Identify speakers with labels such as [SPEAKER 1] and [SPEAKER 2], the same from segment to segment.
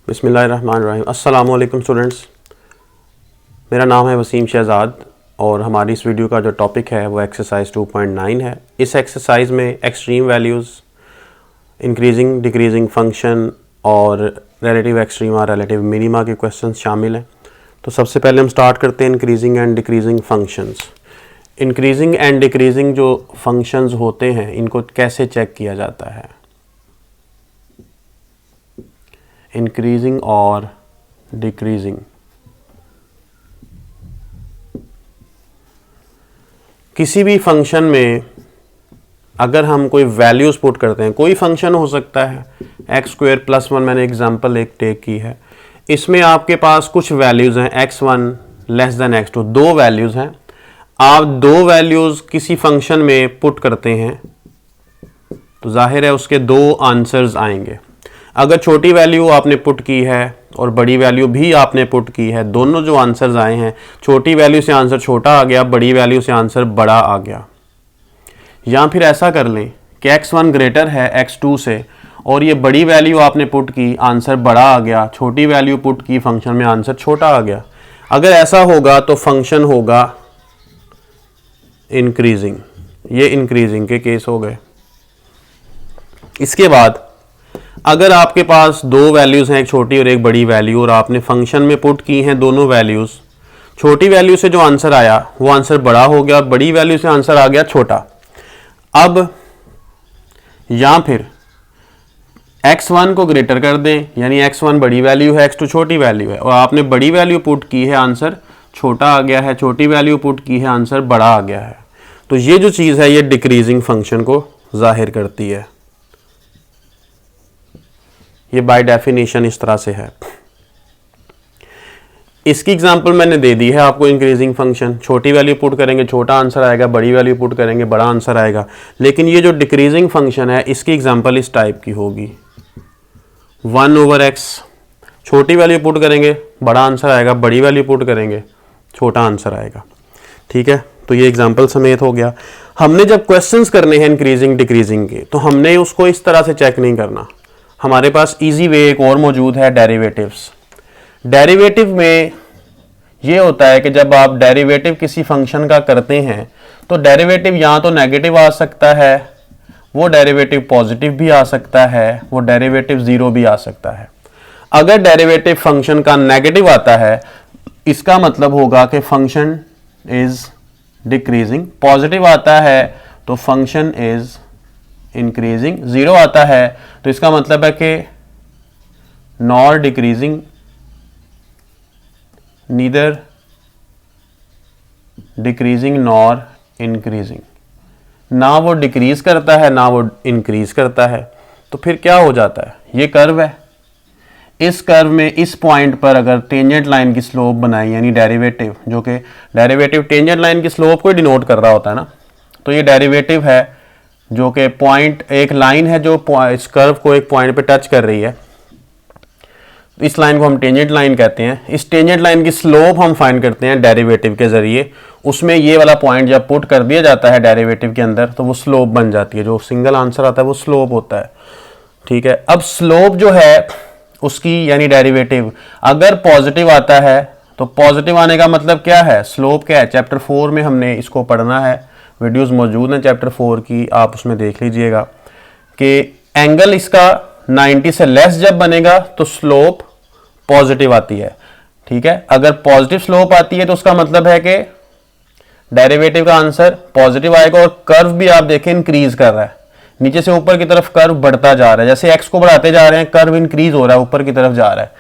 [SPEAKER 1] बिस्मिल्लाहिर्रहमानिर्रहीम। अस्सलामु अलैकुम स्टूडेंट्स, मेरा नाम है वसीम शहजाद और हमारी इस वीडियो का जो टॉपिक है वो एक्सरसाइज 2.9 है। इस एक्सरसाइज में extreme values, increasing decreasing function और रिलेटिव एक्सट्रीमा रिलेटिव मिनिमा के क्वेश्चंस शामिल हैं। तो सबसे पहले हम स्टार्ट करते हैं increasing and decreasing functions. Increasing and decreasing जो फंक्शंस होते हैं इनको कैसे चेक किया जाता है? इंक्रीजिंग और डिक्रीजिंग, किसी भी फंक्शन में अगर हम कोई वैल्यूज़ पुट करते हैं, कोई फंक्शन हो सकता है x² + 1, मैंने एग्जांपल एक टेक की है। इसमें आपके पास कुछ वैल्यूज़ हैं x1 < x2, दो वैल्यूज़ हैं। आप दो वैल्यूज़ किसी फंक्शन में पुट करते हैं तो जाहिर है उसके दो आंसर्स आएंगे। अगर छोटी वैल्यू आपने पुट की है और बड़ी वैल्यू भी आपने पुट की है, दोनों जो आंसर्स आए हैं, छोटी वैल्यू से आंसर छोटा आ गया, बड़ी वैल्यू से आंसर बड़ा आ गया। या फिर ऐसा कर लें कि x1 ग्रेटर है x2 से और ये बड़ी वैल्यू आपने पुट की, आंसर बड़ा आ गया, छोटी वैल्यू पुट की, फंक्शन में आंसर छोटा आ गया। अगर ऐसा होगा तो फंक्शन होगा इंक्रीजिंग। ये इंक्रीजिंग के केस हो गए। इसके बाद अगर आपके पास दो वैल्यूज़ हैं, एक छोटी और एक बड़ी वैल्यू, और आपने फंक्शन में पुट की हैं दोनों वैल्यूज़, छोटी वैल्यू से जो आंसर आया वो आंसर बड़ा हो गया, बड़ी वैल्यू से आंसर आ गया छोटा। अब या फिर x1 को ग्रेटर कर दें, यानी x1 बड़ी वैल्यू है, x2 छोटी वैल्यू है, और आपने बड़ी वैल्यू पुट की है, आंसर छोटा आ गया है, छोटी वैल्यू पुट की है, आंसर बड़ा आ गया है। तो ये जो चीज़ है ये डिक्रीजिंग फंक्शन को जाहिर करती है। ये बाय डेफिनेशन इस तरह से है। इसकी एग्जांपल मैंने दे दी है आपको। इंक्रीजिंग फंक्शन, छोटी वैल्यू पुट करेंगे छोटा आंसर आएगा, बड़ी वैल्यू पुट करेंगे बड़ा आंसर आएगा। लेकिन ये जो डिक्रीजिंग फंक्शन है इसकी एग्जांपल इस टाइप की होगी, 1/x। छोटी वैल्यू पुट करेंगे बड़ा आंसर आएगा, बड़ी वैल्यू पुट करेंगे छोटा आंसर आएगा। ठीक है, तो ये एग्जाम्पल समेत हो गया। हमने जब क्वेश्चंस करने हैं इंक्रीजिंग डिक्रीजिंग के, तो हमने उसको इस तरह से चेक नहीं करना। हमारे पास इजी वे एक और मौजूद है, डेरिवेटिव्स। डेरिवेटिव में ये होता है कि जब आप डेरिवेटिव किसी फंक्शन का करते हैं तो डेरिवेटिव या तो नेगेटिव आ सकता है, वो डेरिवेटिव पॉजिटिव भी आ सकता है, वो डेरिवेटिव ज़ीरो भी आ सकता है। अगर डेरिवेटिव फंक्शन का नेगेटिव आता है इसका मतलब होगा कि फंक्शन इज डिक्रीजिंग, पॉजिटिव आता है तो फंक्शन इज इंक्रीजिंग, ज़ीरो आता है तो इसका मतलब है कि nor decreasing, neither decreasing nor increasing. ना वो डिक्रीज करता है ना वो इंक्रीज करता है। तो फिर क्या हो जाता है? ये कर्व है, इस कर्व में इस पॉइंट पर अगर टेंजेंट लाइन की स्लोप बनाई, यानी डेरिवेटिव, जो कि डेरिवेटिव टेंजेंट लाइन की स्लोप को डिनोट कर रहा होता है ना, तो ये डेरिवेटिव है जो कि पॉइंट, एक लाइन है जो इस कर्व को एक पॉइंट पे टच कर रही है। इस लाइन को हम टेंजेंट लाइन कहते हैं। इस टेंजेंट लाइन की स्लोप हम फाइंड करते हैं डेरिवेटिव के ज़रिए। उसमें ये वाला पॉइंट जब पुट कर दिया जाता है डेरिवेटिव के अंदर तो वो स्लोप बन जाती है। जो सिंगल आंसर आता है वो स्लोप होता है। ठीक है, अब स्लोप जो है उसकी, यानी डेरिवेटिव अगर पॉजिटिव आता है तो पॉजिटिव आने का मतलब क्या है? स्लोप क्या है? चैप्टर 4 में हमने इसको पढ़ना है, वीडियोस मौजूद हैं चैप्टर 4 की, आप उसमें देख लीजिएगा कि एंगल इसका 90 से लेस जब बनेगा तो स्लोप पॉजिटिव आती है। ठीक है, अगर पॉजिटिव स्लोप आती है तो उसका मतलब है कि डेरिवेटिव का आंसर पॉजिटिव आएगा। और कर्व भी आप देखें इंक्रीज कर रहा है, नीचे से ऊपर की तरफ कर्व बढ़ता जा रहा है। जैसे एक्स को बढ़ाते जा रहे हैं कर्व इंक्रीज हो रहा है, ऊपर की तरफ जा रहा है।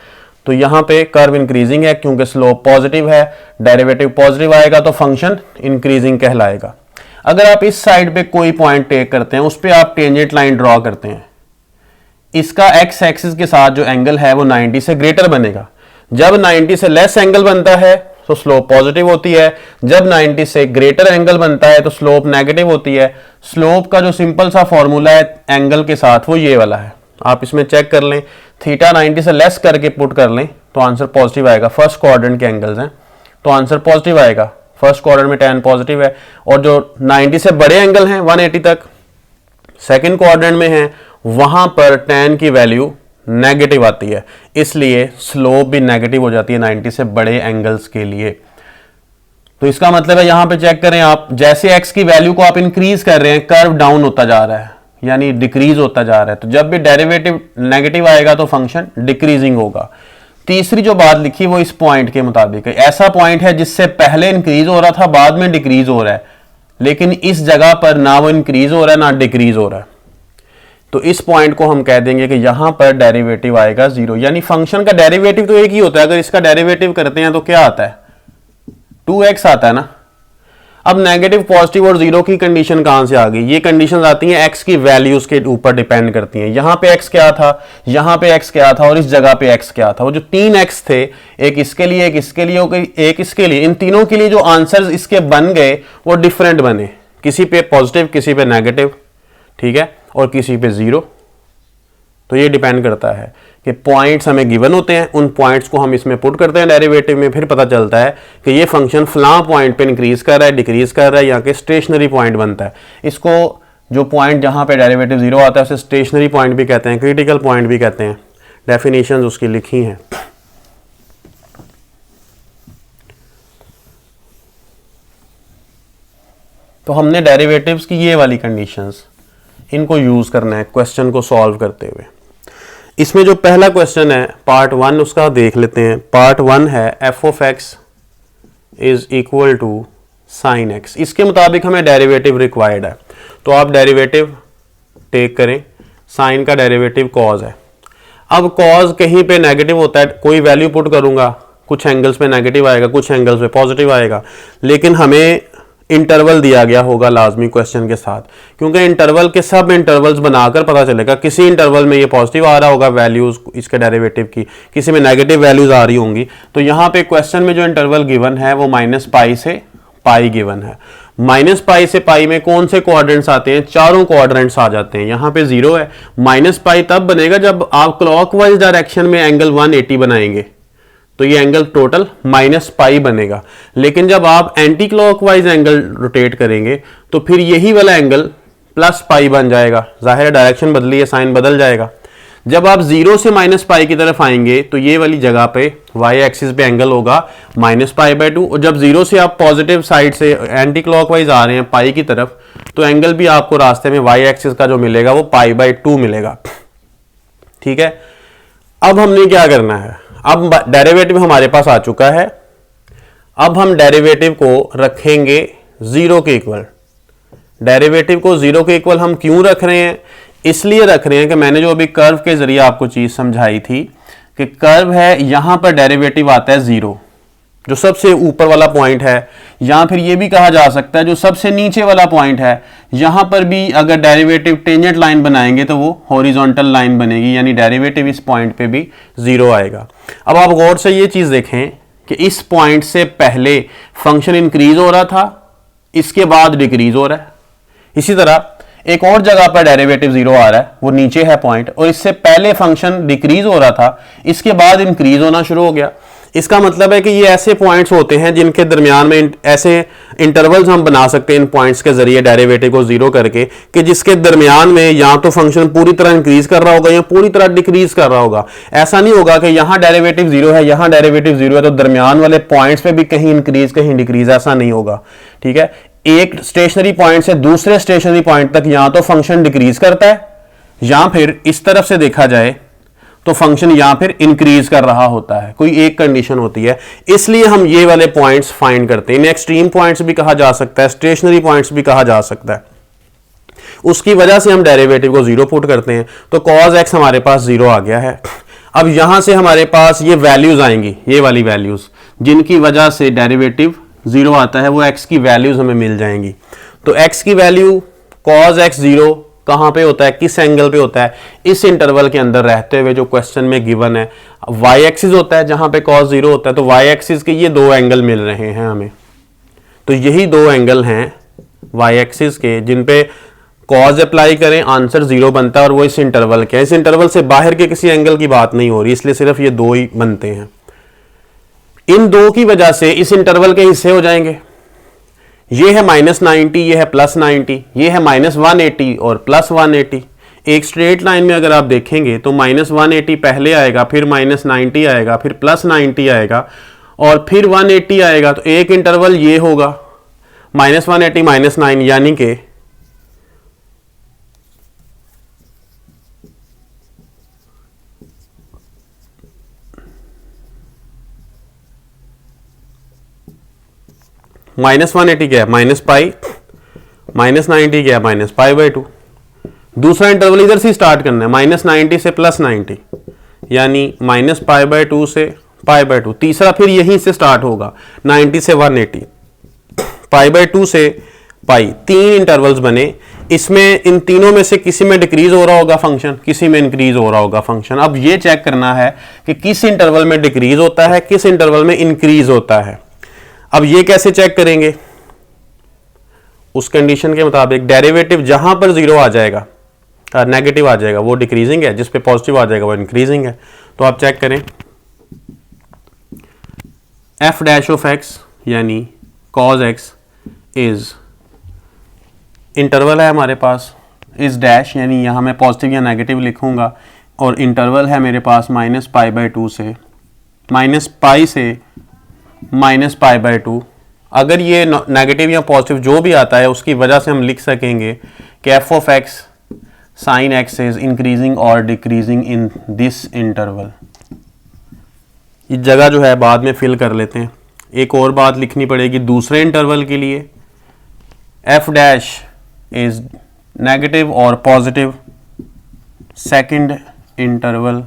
[SPEAKER 1] तो यहाँ पे कर्व इंक्रीजिंग है क्योंकि स्लोप पॉजिटिव है, डेरिवेटिव पॉजिटिव आएगा तो फंक्शन इंक्रीजिंग कहलाएगा। अगर आप इस साइड पे कोई पॉइंट टेक करते हैं, उस पर आप टेंजेंट लाइन ड्रॉ करते हैं, इसका एक्स एक्सिस के साथ जो एंगल है वो 90 से ग्रेटर बनेगा। जब 90 से लेस एंगल बनता है तो स्लोप पॉजिटिव होती है, जब 90 से ग्रेटर एंगल बनता है तो स्लोप नेगेटिव होती है। स्लोप का जो सिंपल सा फॉर्मूला है एंगल के साथ वो ये वाला है, आप इसमें चेक कर लें। थीटा 90 से लेस करके पुट कर लें तो आंसर पॉजिटिव आएगा। फर्स्ट क्वाड्रेंट के एंगल्स हैं तो आंसर पॉजिटिव आएगा। फर्स्ट क्वाड्रेंट में tan पॉजिटिव है, और जो 90 से बड़े एंगल हैं 180 तक सेकंड क्वाड्रेंट में हैं, वहां पर tan की वैल्यू नेगेटिव आती है, इसलिए स्लोप भी नेगेटिव हो जाती है 90 से बड़े एंगल्स के लिए। तो इसका मतलब है यहां पे चेक करें आप, जैसे x की वैल्यू को आप इंक्रीज कर रहे हैं कर्व डाउन होता जा रहा है, यानी डिक्रीज होता जा रहा है। तो जब भी डेरिवेटिव नेगेटिव आएगा तो फंक्शन डिक्रीजिंग होगा। तीसरी जो बात लिखी वो इस पॉइंट के मुताबिक है, ऐसा पॉइंट है जिससे पहले इंक्रीज हो रहा था बाद में डिक्रीज हो रहा है, लेकिन इस जगह पर ना वो इंक्रीज हो रहा है ना डिक्रीज हो रहा है। तो इस पॉइंट को हम कह देंगे कि यहां पर डेरिवेटिव आएगा 0, यानी फंक्शन का डेरिवेटिव तो एक ही होता है। अगर इसका डेरिवेटिव करते हैं तो क्या आता है, 2x आता है ना। अब नेगेटिव, पॉजिटिव और 0 की कंडीशन कहां से आ गई, ये कंडीशंस आती हैं x की वैल्यूज के ऊपर डिपेंड करती हैं। यहां पे x क्या था, यहां पे x क्या था और इस जगह पे x क्या था। वो जो 3x थे, एक इसके लिए, एक इसके लिए, एक इसके लिए, इन तीनों के लिए जो आंसर्स इसके बन गए वो डिफरेंट बने, किसी पे पॉजिटिव, किसी पे नेगेटिव, ठीक है, और किसी पे 0। तो ये डिपेंड करता है कि पॉइंट्स हमें गिवन होते हैं, उन पॉइंट्स को हम इसमें पुट करते हैं डेरिवेटिव में, फिर पता चलता है कि ये फंक्शन फलां पॉइंट पे इंक्रीज कर रहा है, डिक्रीज कर रहा है, यहाँ के स्टेशनरी पॉइंट बनता है। इसको जो पॉइंट जहाँ पे डेरिवेटिव 0 आता है उसे स्टेशनरी पॉइंट भी कहते हैं, क्रिटिकल पॉइंट भी कहते हैं। डेफिनेशंस उसकी लिखी हैं। तो हमने डेरिवेटिव्स की ये वाली कंडीशंस, इनको यूज करना है क्वेश्चन को सॉल्व करते हुए। इसमें जो पहला क्वेश्चन है पार्ट 1 उसका देख लेते हैं। पार्ट 1 है f of x is equal to sine x। इसके मुताबिक हमें डेरिवेटिव रिक्वायर्ड है, तो आप डेरिवेटिव टेक करें। साइन का डेरिवेटिव कॉज है। अब कॉज कहीं पे नेगेटिव होता है, कोई वैल्यू पुट करूंगा, कुछ एंगल्स पे नेगेटिव आएगा, कुछ एंगल्स पे पॉजिटिव आएगा, लेकिन हमें इंटरवल दिया गया होगा लाजमी क्वेश्चन के साथ, क्योंकि इंटरवल के सब इंटरवल्स बनाकर पता चलेगा किसी इंटरवल में ये पॉजिटिव आ रहा होगा वैल्यूज इसके डेरिवेटिव की, किसी में नेगेटिव वैल्यूज आ रही होंगी। तो यहाँ पे क्वेश्चन में जो इंटरवल गिवन है वो -π से π गिवन है। -π से π में कौन से क्वाड्रेंट्स आते हैं, चारों क्वाड्रेंट्स आ जाते हैं। यहाँ पे 0 है। -π तब बनेगा जब आप क्लॉकवाइज डायरेक्शन में एंगल 180 बनाएंगे, तो ये एंगल टोटल -π बनेगा। लेकिन जब आप एंटी क्लॉकवाइज एंगल रोटेट करेंगे तो फिर यही वाला एंगल +π बन जाएगा। जाहिर है डायरेक्शन बदली है, साइन बदल जाएगा। जब आप 0 से -π की तरफ आएंगे तो ये वाली जगह पे y एक्सिस पे एंगल होगा -π/2, और जब 0 से आप पॉजिटिव साइड से एंटी क्लॉकवाइज आ रहे हैं π की तरफ, तो एंगल भी आपको रास्ते में y एक्सिस का जो मिलेगा वो π/2 मिलेगा। ठीक है, अब हमने क्या करना है, अब डेरिवेटिव हमारे पास आ चुका है। अब हम डेरिवेटिव को रखेंगे 0 के इक्वल। डेरिवेटिव को 0 के इक्वल हम क्यों रख रहे हैं, इसलिए रख रहे हैं कि मैंने जो अभी कर्व के जरिए आपको चीज समझाई थी कि कर्व है, यहां पर डेरिवेटिव आता है 0, जो सबसे ऊपर वाला पॉइंट है, या फिर ये भी कहा जा सकता है जो सबसे नीचे वाला पॉइंट है, यहां पर भी अगर डेरिवेटिव टेंजेंट लाइन बनाएंगे तो वो हॉरिजॉन्टल लाइन बनेगी, यानी डेरिवेटिव इस पॉइंट पे भी 0 आएगा। अब आप गौर से ये चीज देखें कि इस पॉइंट से पहले फंक्शन इंक्रीज हो रहा था, इसके बाद डिक्रीज हो रहा है। इसी तरह एक और जगह पर डेरिवेटिव 0 आ रहा है, वो नीचे है पॉइंट, और इससे पहले फंक्शन डिक्रीज हो रहा था, इसके बाद इंक्रीज होना शुरू हो गया। इसका मतलब है कि ये ऐसे पॉइंट्स होते हैं जिनके दरमियान में ऐसे इंटरवल्स हम बना सकते हैं इन पॉइंट्स के जरिए डेरिवेटिव को 0 करके, कि जिसके दरमियान में या तो फंक्शन पूरी तरह इंक्रीज कर रहा होगा या पूरी तरह डिक्रीज कर रहा होगा। ऐसा नहीं होगा कि यहां डेरिवेटिव 0 है, यहां डेरिवेटिव 0 है, तो दरमियान वाले पॉइंट्स पे भी कहीं इंक्रीज कहीं डिक्रीज, ऐसा नहीं होगा। ठीक है, एक स्टेशनरी पॉइंट से दूसरे स्टेशनरी पॉइंट तक या तो फंक्शन डिक्रीज करता है, या फिर इस तरफ से देखा जाए तो फंक्शन यहां फिर इंक्रीज कर रहा होता है, कोई एक कंडीशन होती है। इसलिए हम ये वाले पॉइंट्स फाइंड करते हैं। इन्हें एक्सट्रीम पॉइंट्स भी कहा जा सकता है, स्टेशनरी पॉइंट्स भी कहा जा सकता है। उसकी वजह से हम डेरिवेटिव को 0 पुट करते हैं, तो cos x हमारे पास 0 आ गया है। अब यहां से हमारे पास ये वैल्यूज आएंगी, ये वाली वैल्यूज जिनकी वजह से डेरिवेटिव 0 आता है, वो x की वैल्यूज हमें मिल जाएंगी। तो x की वैल्यू cos x 0 कहां पे होता है, किस एंगल पे होता है, इस इंटरवल के अंदर रहते हुए जो क्वेश्चन में गिवन है। y एक्सिस होता है जहां पे cos 0 होता है, तो y एक्सिस के ये 2 एंगल मिल रहे हैं हमें, तो यही 2 एंगल हैं y एक्सिस के जिन पे cos अप्लाई करें आंसर 0 बनता है, और वो इस इंटरवल के, इस इंटरवल से बाहर के किसी एंगल की बात नहीं हो रही, इसलिए सिर्फ ये 2 ही बनते हैं। इन 2 की वजह से इस इंटरवल के हिस्से हो जाएंगे। ये है -90, ये है +90, ये है -180 और +180। एक स्ट्रेट लाइन में अगर आप देखेंगे तो -180 पहले आएगा, फिर -90 आएगा, फिर +90 आएगा और फिर 180 आएगा। तो एक इंटरवल ये होगा -180 -9, यानी कि -180 क्या है -पाई, -90 क्या है -पाई/2। दूसरा इंटरवल इधर से स्टार्ट करना है, -90 से +90, यानी -पाई/2 से पाई/2। तीसरा फिर यहीं से स्टार्ट होगा 90 से 180, पाई/2 से पाई। 3 इंटरवल्स बने। इसमें इन तीनों में से किसी में डिक्रीज हो रहा होगा फंक्शन, किसी में इंक्रीज हो रहा होगा फंक्शन। अब ये चेक करना है कि किस इंटरवल में डिक्रीज होता है, किस इंटरवल में इंक्रीज होता है। अब ये कैसे चेक करेंगे? उस कंडीशन के मुताबिक डेरिवेटिव जहां पर 0 आ जाएगा, नेगेटिव आ जाएगा, वो डिक्रीजिंग है, जिस पे पॉजिटिव आ जाएगा वो इंक्रीजिंग है। तो आप चेक करें, f' यानी cos x इज इंटरवल है हमारे पास, इज डैश यानी यहां मैं पॉजिटिव या नेगेटिव लिखूंगा, और इंटरवल है मेरे पास -पाई/2 से -पाई से -पाई/2। अगर ये नेगेटिव या पॉजिटिव जो भी आता है उसकी वजह से हम लिख सकेंगे कि f(x) sin x is increasing और डिक्रीजिंग इन दिस इंटरवल। ये जगह जो है बाद में फिल कर लेते हैं। एक और बात लिखनी पड़ेगी दूसरे इंटरवल के लिए, f' इज नेगेटिव और पॉजिटिव सेकंड इंटरवल।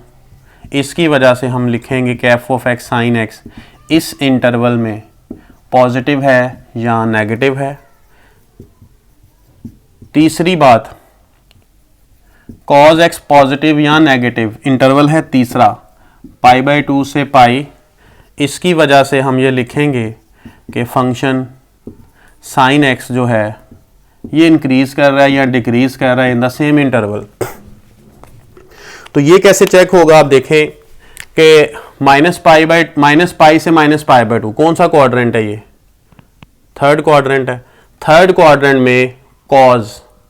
[SPEAKER 1] इसकी वजह से हम लिखेंगे कि f(x) sin x इस इंटरवल में पॉजिटिव है या नेगेटिव है। तीसरी बात, cos x पॉजिटिव या नेगेटिव, इंटरवल है तीसरा पाई/2 से पाई। इसकी वजह से हम ये लिखेंगे कि फंक्शन sin x जो है ये इंक्रीज कर रहा है या डिक्रीज कर रहा है इन द सेम इंटरवल। तो ये कैसे चेक होगा? आप देखें कि -पाई से -पाई/2 कौन सा क्वाड्रेंट है? ये थर्ड क्वाड्रेंट है। थर्ड क्वाड्रेंट में cos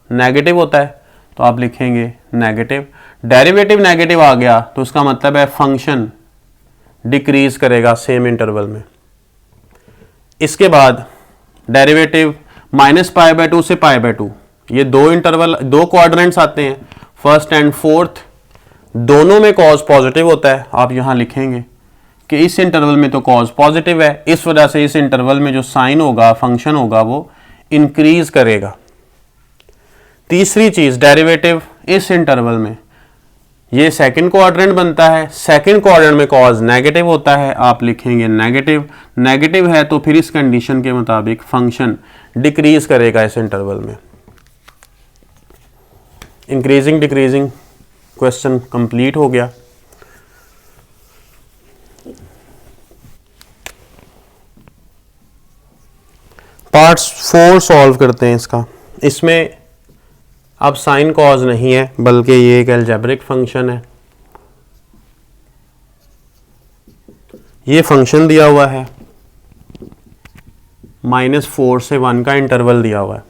[SPEAKER 1] नेगेटिव होता है, तो आप लिखेंगे नेगेटिव। डेरिवेटिव नेगेटिव आ गया तो उसका मतलब है फंक्शन डिक्रीज करेगा सेम इंटरवल में। इसके बाद डेरिवेटिव -पाई/2 से पाई/2, ये दो क्वाड्रेंट्स आते हैं, फर्स्ट एंड फोर्थ, दोनों में cos पॉजिटिव होता है। आप यहां लिखेंगे कि इस इंटरवल में तो cos पॉजिटिव है, इस वजह से इस इंटरवल में जो साइन होगा, फंक्शन होगा, वो इंक्रीज करेगा। तीसरी चीज, डेरिवेटिव इस इंटरवल में, ये सेकंड क्वाड्रेंट बनता है, सेकंड क्वाड्रेंट में cos नेगेटिव होता है, आप लिखेंगे नेगेटिव। नेगेटिव है तो फिर इस कंडीशन के मुताबिक फंक्शन डिक्रीज करेगा इस इंटरवल में। इंक्रीजिंग डिक्रीजिंग क्वेश्चन कंप्लीट हो गया। पार्ट 4 सॉल्व करते हैं इसका। इसमें अब साइन कॉज नहीं है बल्कि ये एक अलजेब्रिक फंक्शन है। ये फंक्शन दिया हुआ है, -4 से 1 का इंटरवल दिया हुआ है।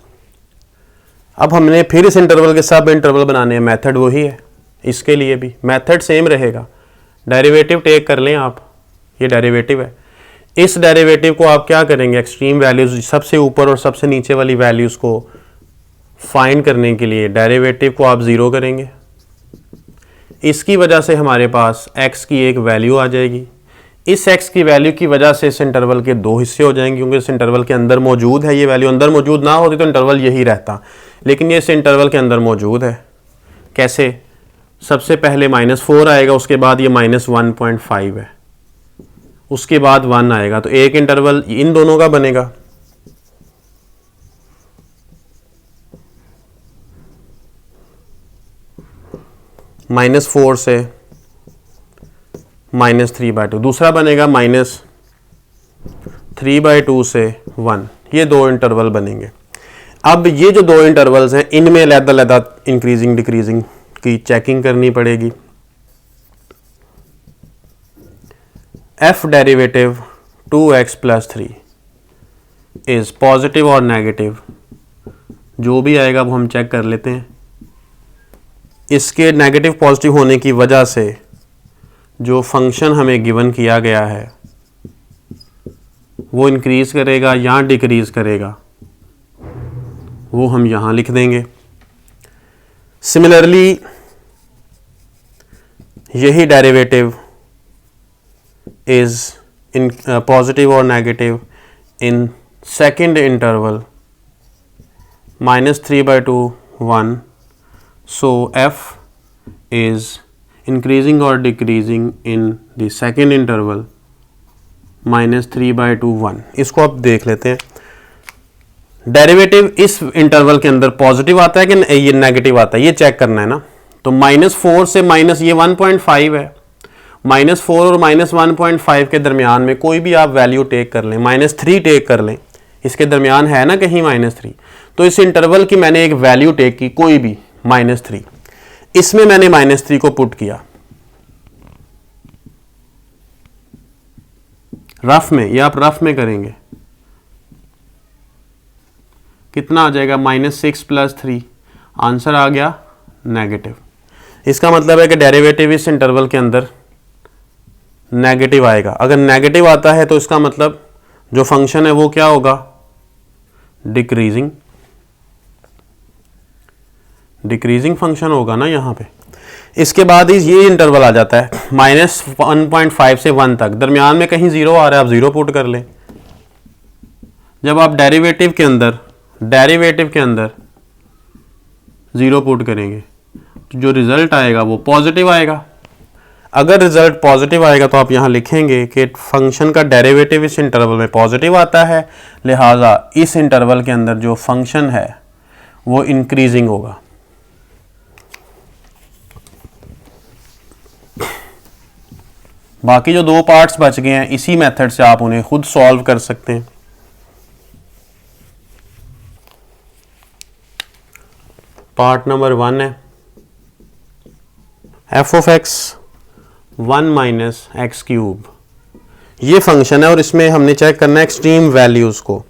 [SPEAKER 1] अब हमने फिर इस इंटरवल के सब इंटरवल बनाने हैं, मेथड वही है, इसके लिए भी मेथड सेम रहेगा। डेरिवेटिव टेक कर लें आप, ये डेरिवेटिव है। इस डेरिवेटिव को आप क्या करेंगे, एक्सट्रीम वैल्यूज, सबसे ऊपर और सबसे नीचे वाली वैल्यूज को फाइंड करने के लिए डेरिवेटिव को आप 0 करेंगे। इसकी वजह से हमारे पास x की एक वैल्यू आ जाएगी। इस x की वैल्यू की वजह से इस इंटरवल के 2 हिस्से हो जाएंगे, क्योंकि इस इंटरवल के अंदर मौजूद है। ये वैल्यू अंदर मौजूद ना होती तो इंटरवल यही रहता, लेकिन ये इस इंटरवल के अंदर मौजूद है। कैसे? सबसे पहले -4 आएगा, उसके बाद ये -1.5 है, उसके बाद 1 आएगा, तो एक इंटरवल इन दोनों का बनेगा। -4 से -3/2, दूसरा बनेगा -3/2 से 1। ये 2 इंटरवल बनेंगे। अब ये जो 2 इंटरवल्स हैं इनमें अलग-अलग इंक्रीजिंग डिक्रीजिंग की चेकिंग करनी पड़ेगी। f derivative 2x + 3 is positive और नेगेटिव, जो भी आएगा वो हम चेक कर लेते हैं। इसके नेगेटिव पॉजिटिव होने की वजह से जो फंक्शन हमें गिवन किया गया है वो इंक्रीज करेगा या डिक्रीज करेगा, वो हम यहाँ लिख देंगे। सिमिलरली यही डेरिवेटिव इज इन पॉजिटिव और negative in second interval -3/2 1, so f is increasing or decreasing in the second interval -3/2 1। इसको अब देख लेते हैं। डेरिवेटिव इस इंटरवल के अंदर पॉजिटिव आता है कि ये नेगेटिव आता है, ये चेक करना है ना। तो -4 से माइनस ये 1.5 है, -4 और -1.5 के दरमियान में कोई भी आप वैल्यू टेक कर लें, -3 टेक कर लें, इसके दरमियान है ना कहीं -3, तो इस इंटरवल की मैंने एक वैल्यू टेक की कोई भी -3, इसमें मैंने -3 को पुट किया रफ में, ये आप रफ में करेंगे, कितना आ जाएगा -6 + 3, आंसर आ गया नेगेटिव। इसका मतलब है कि डेरिवेटिव इस इंटरवल के अंदर नेगेटिव आएगा। अगर नेगेटिव आता है तो इसका मतलब जो फंक्शन है वो क्या होगा, डिक्रीजिंग फंक्शन होगा ना यहाँ पे। इसके बाद ये इंटरवल आ जाता है -1.5 से 1 तक, दरमियान में कहीं 0 आ रहा है, आप 0 पुट कर लें। जब आप डेरिवेटिव के अंदर 0 पुट करेंगे तो जो रिजल्ट आएगा वो पॉजिटिव आएगा। अगर रिजल्ट पॉजिटिव आएगा तो आप यहाँ लिखेंगे कि फंक्शन का डेरिवेटिव इस इंटरवल में पॉजिटिव आता है, लिहाजा इस इंटरवल के अंदर जो फंक्शन है वो इंक्रीजिंग होगा। बाकी जो 2 पार्ट्स बच गए हैं इसी मेथड से आप उन्हें खुद सॉल्व कर सकते हैं। पार्ट नंबर 1 है f(x) 1 - x³। ये फंक्शन है और इसमें हमने चेक करना है एक्सट्रीम वैल्यूज़ को।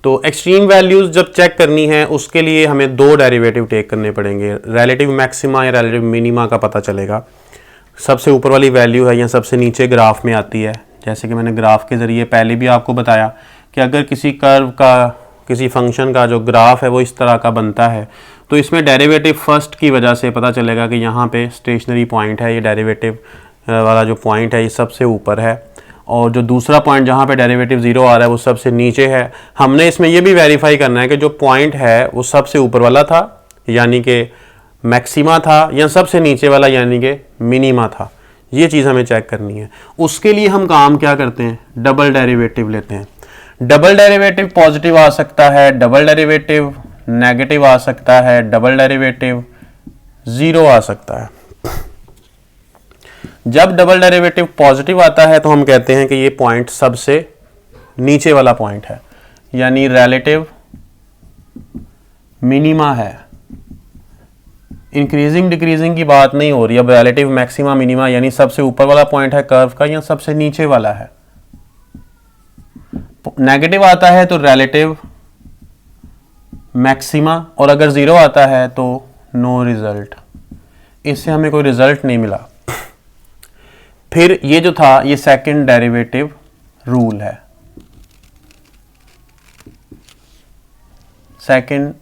[SPEAKER 1] तो एक्सट्रीम वैल्यूज़ जब चेक करनी है उसके लिए हमें 2 डेरिवेटिव टेक करने पड़ेंगे, रिलेटिव मैक्सिमा या रिलेटिव मिनिमा का पता चलेगा। सबसे ऊपर वाली वैल्यू है या सबसे नीचे ग्राफ में आती है। जैसे कि मैंने ग्राफ के ज़रिए पहले भी आपको बताया कि अगर किसी कर्व का, किसी फंक्शन का जो ग्राफ है वो इस तरह का बनता है तो इसमें डेरिवेटिव फर्स्ट की वजह से पता चलेगा कि यहाँ पे स्टेशनरी पॉइंट है, ये डेरिवेटिव वाला जो पॉइंट है ये सबसे ऊपर है, और जो दूसरा पॉइंट जहाँ पे डेरिवेटिव 0 आ रहा है वो सबसे नीचे है। हमने इसमें ये भी वेरीफाई करना है कि जो पॉइंट है वो सबसे ऊपर वाला था यानी कि मैक्सिमा था, या सबसे नीचे वाला यानी कि मिनिमा था। ये चीज़ हमें चेक करनी है। उसके लिए हम काम क्या करते हैं, डबल डेरिवेटिव लेते हैं। डबल डेरिवेटिव पॉजिटिव आ सकता है, डबल डेरिवेटिव नेगेटिव आ सकता है, डबल डेरिवेटिव 0 आ सकता है। जब डबल डेरिवेटिव पॉजिटिव आता है तो हम कहते हैं कि ये पॉइंट सबसे नीचे वाला पॉइंट है, यानी रिलेटिव मिनिमा है। इंक्रीजिंग डिक्रीजिंग की बात नहीं हो रही, अब रिलेटिव मैक्सिमा मिनिमा यानी सबसे ऊपर वाला पॉइंट है कर्व का या सबसे नीचे वाला है। नेगेटिव आता है तो रिलेटिव मैक्सिमा, और अगर 0 आता है तो नो रिजल्ट। इससे हमें कोई रिजल्ट नहीं मिला। फिर ये जो था ये सेकंड डेरिवेटिव रूल है, सेकंड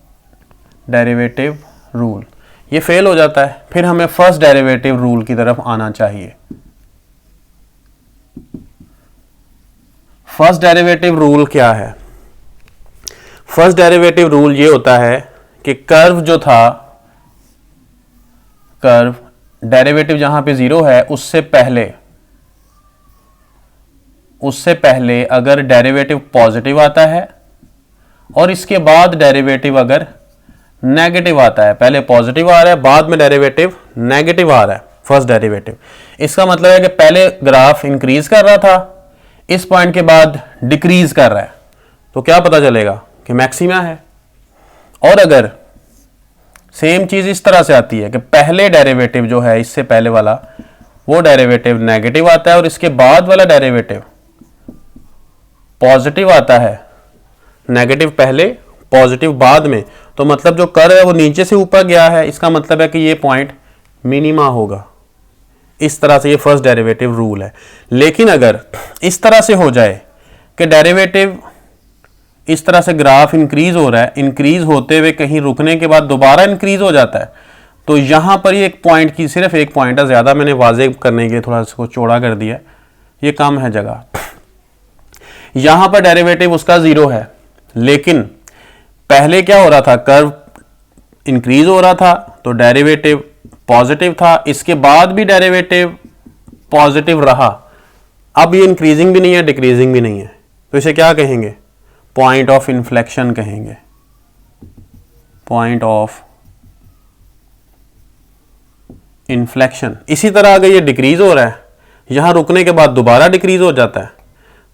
[SPEAKER 1] डेरिवेटिव रूल, ये फेल हो जाता है। फिर हमें फर्स्ट डेरिवेटिव रूल की तरफ आना चाहिए। फर्स्ट डेरिवेटिव रूल क्या है? फर्स्ट डेरिवेटिव रूल ये होता है कि कर्व जो था, कर्व डेरिवेटिव जहां पे 0 है उससे पहले अगर डेरिवेटिव पॉजिटिव आता है और इसके बाद डेरिवेटिव अगर नेगेटिव आता है, पहले पॉजिटिव आ रहा है बाद में डेरिवेटिव नेगेटिव आ रहा है, फर्स्ट डेरिवेटिव, इसका मतलब है कि पहले ग्राफ इंक्रीज कर रहा था, इस पॉइंट के बाद डिक्रीज कर रहा है, तो क्या पता चलेगा कि मैक्सिमा है। और अगर सेम चीज इस तरह से आती है कि पहले डेरिवेटिव जो है इससे पहले वाला वो डेरिवेटिव नेगेटिव आता है और इसके बाद वाला डेरिवेटिव पॉजिटिव आता है, नेगेटिव पहले पॉजिटिव बाद में, तो मतलब जो कर्व है वो नीचे से ऊपर गया है, इसका मतलब है कि ये पॉइंट मिनिमा होगा। इस तरह से ये फर्स्ट डेरिवेटिव रूल है। लेकिन अगर इस तरह से हो जाए कि डेरिवेटिव इस तरह से ग्राफ इंक्रीज हो रहा है, इंक्रीज होते हुए कहीं रुकने के बाद दोबारा इंक्रीज हो जाता है, तो यहां पर ये एक पॉइंट की, सिर्फ एक पॉइंट है, ज़्यादा मैंने वाज़ेह करने के लिए थोड़ा इसको चौड़ा कर दिया, ये कम है जगह। यहां पर डेरिवेटिव उसका 0 है, लेकिन पहले क्या हो रहा था, कर्व इंक्रीज हो रहा था तो डेरिवेटिव पॉजिटिव था, इसके बाद भी डेरिवेटिव पॉजिटिव रहा। अब ये इंक्रीजिंग भी नहीं है, डिक्रीजिंग भी नहीं है, तो इसे क्या कहेंगे, पॉइंट ऑफ इन्फ्लेक्शन कहेंगे। Point of inflection. इसी तरह अगर ये डिक्रीज हो रहा है, यहां रुकने के बाद दोबारा डिक्रीज हो जाता है,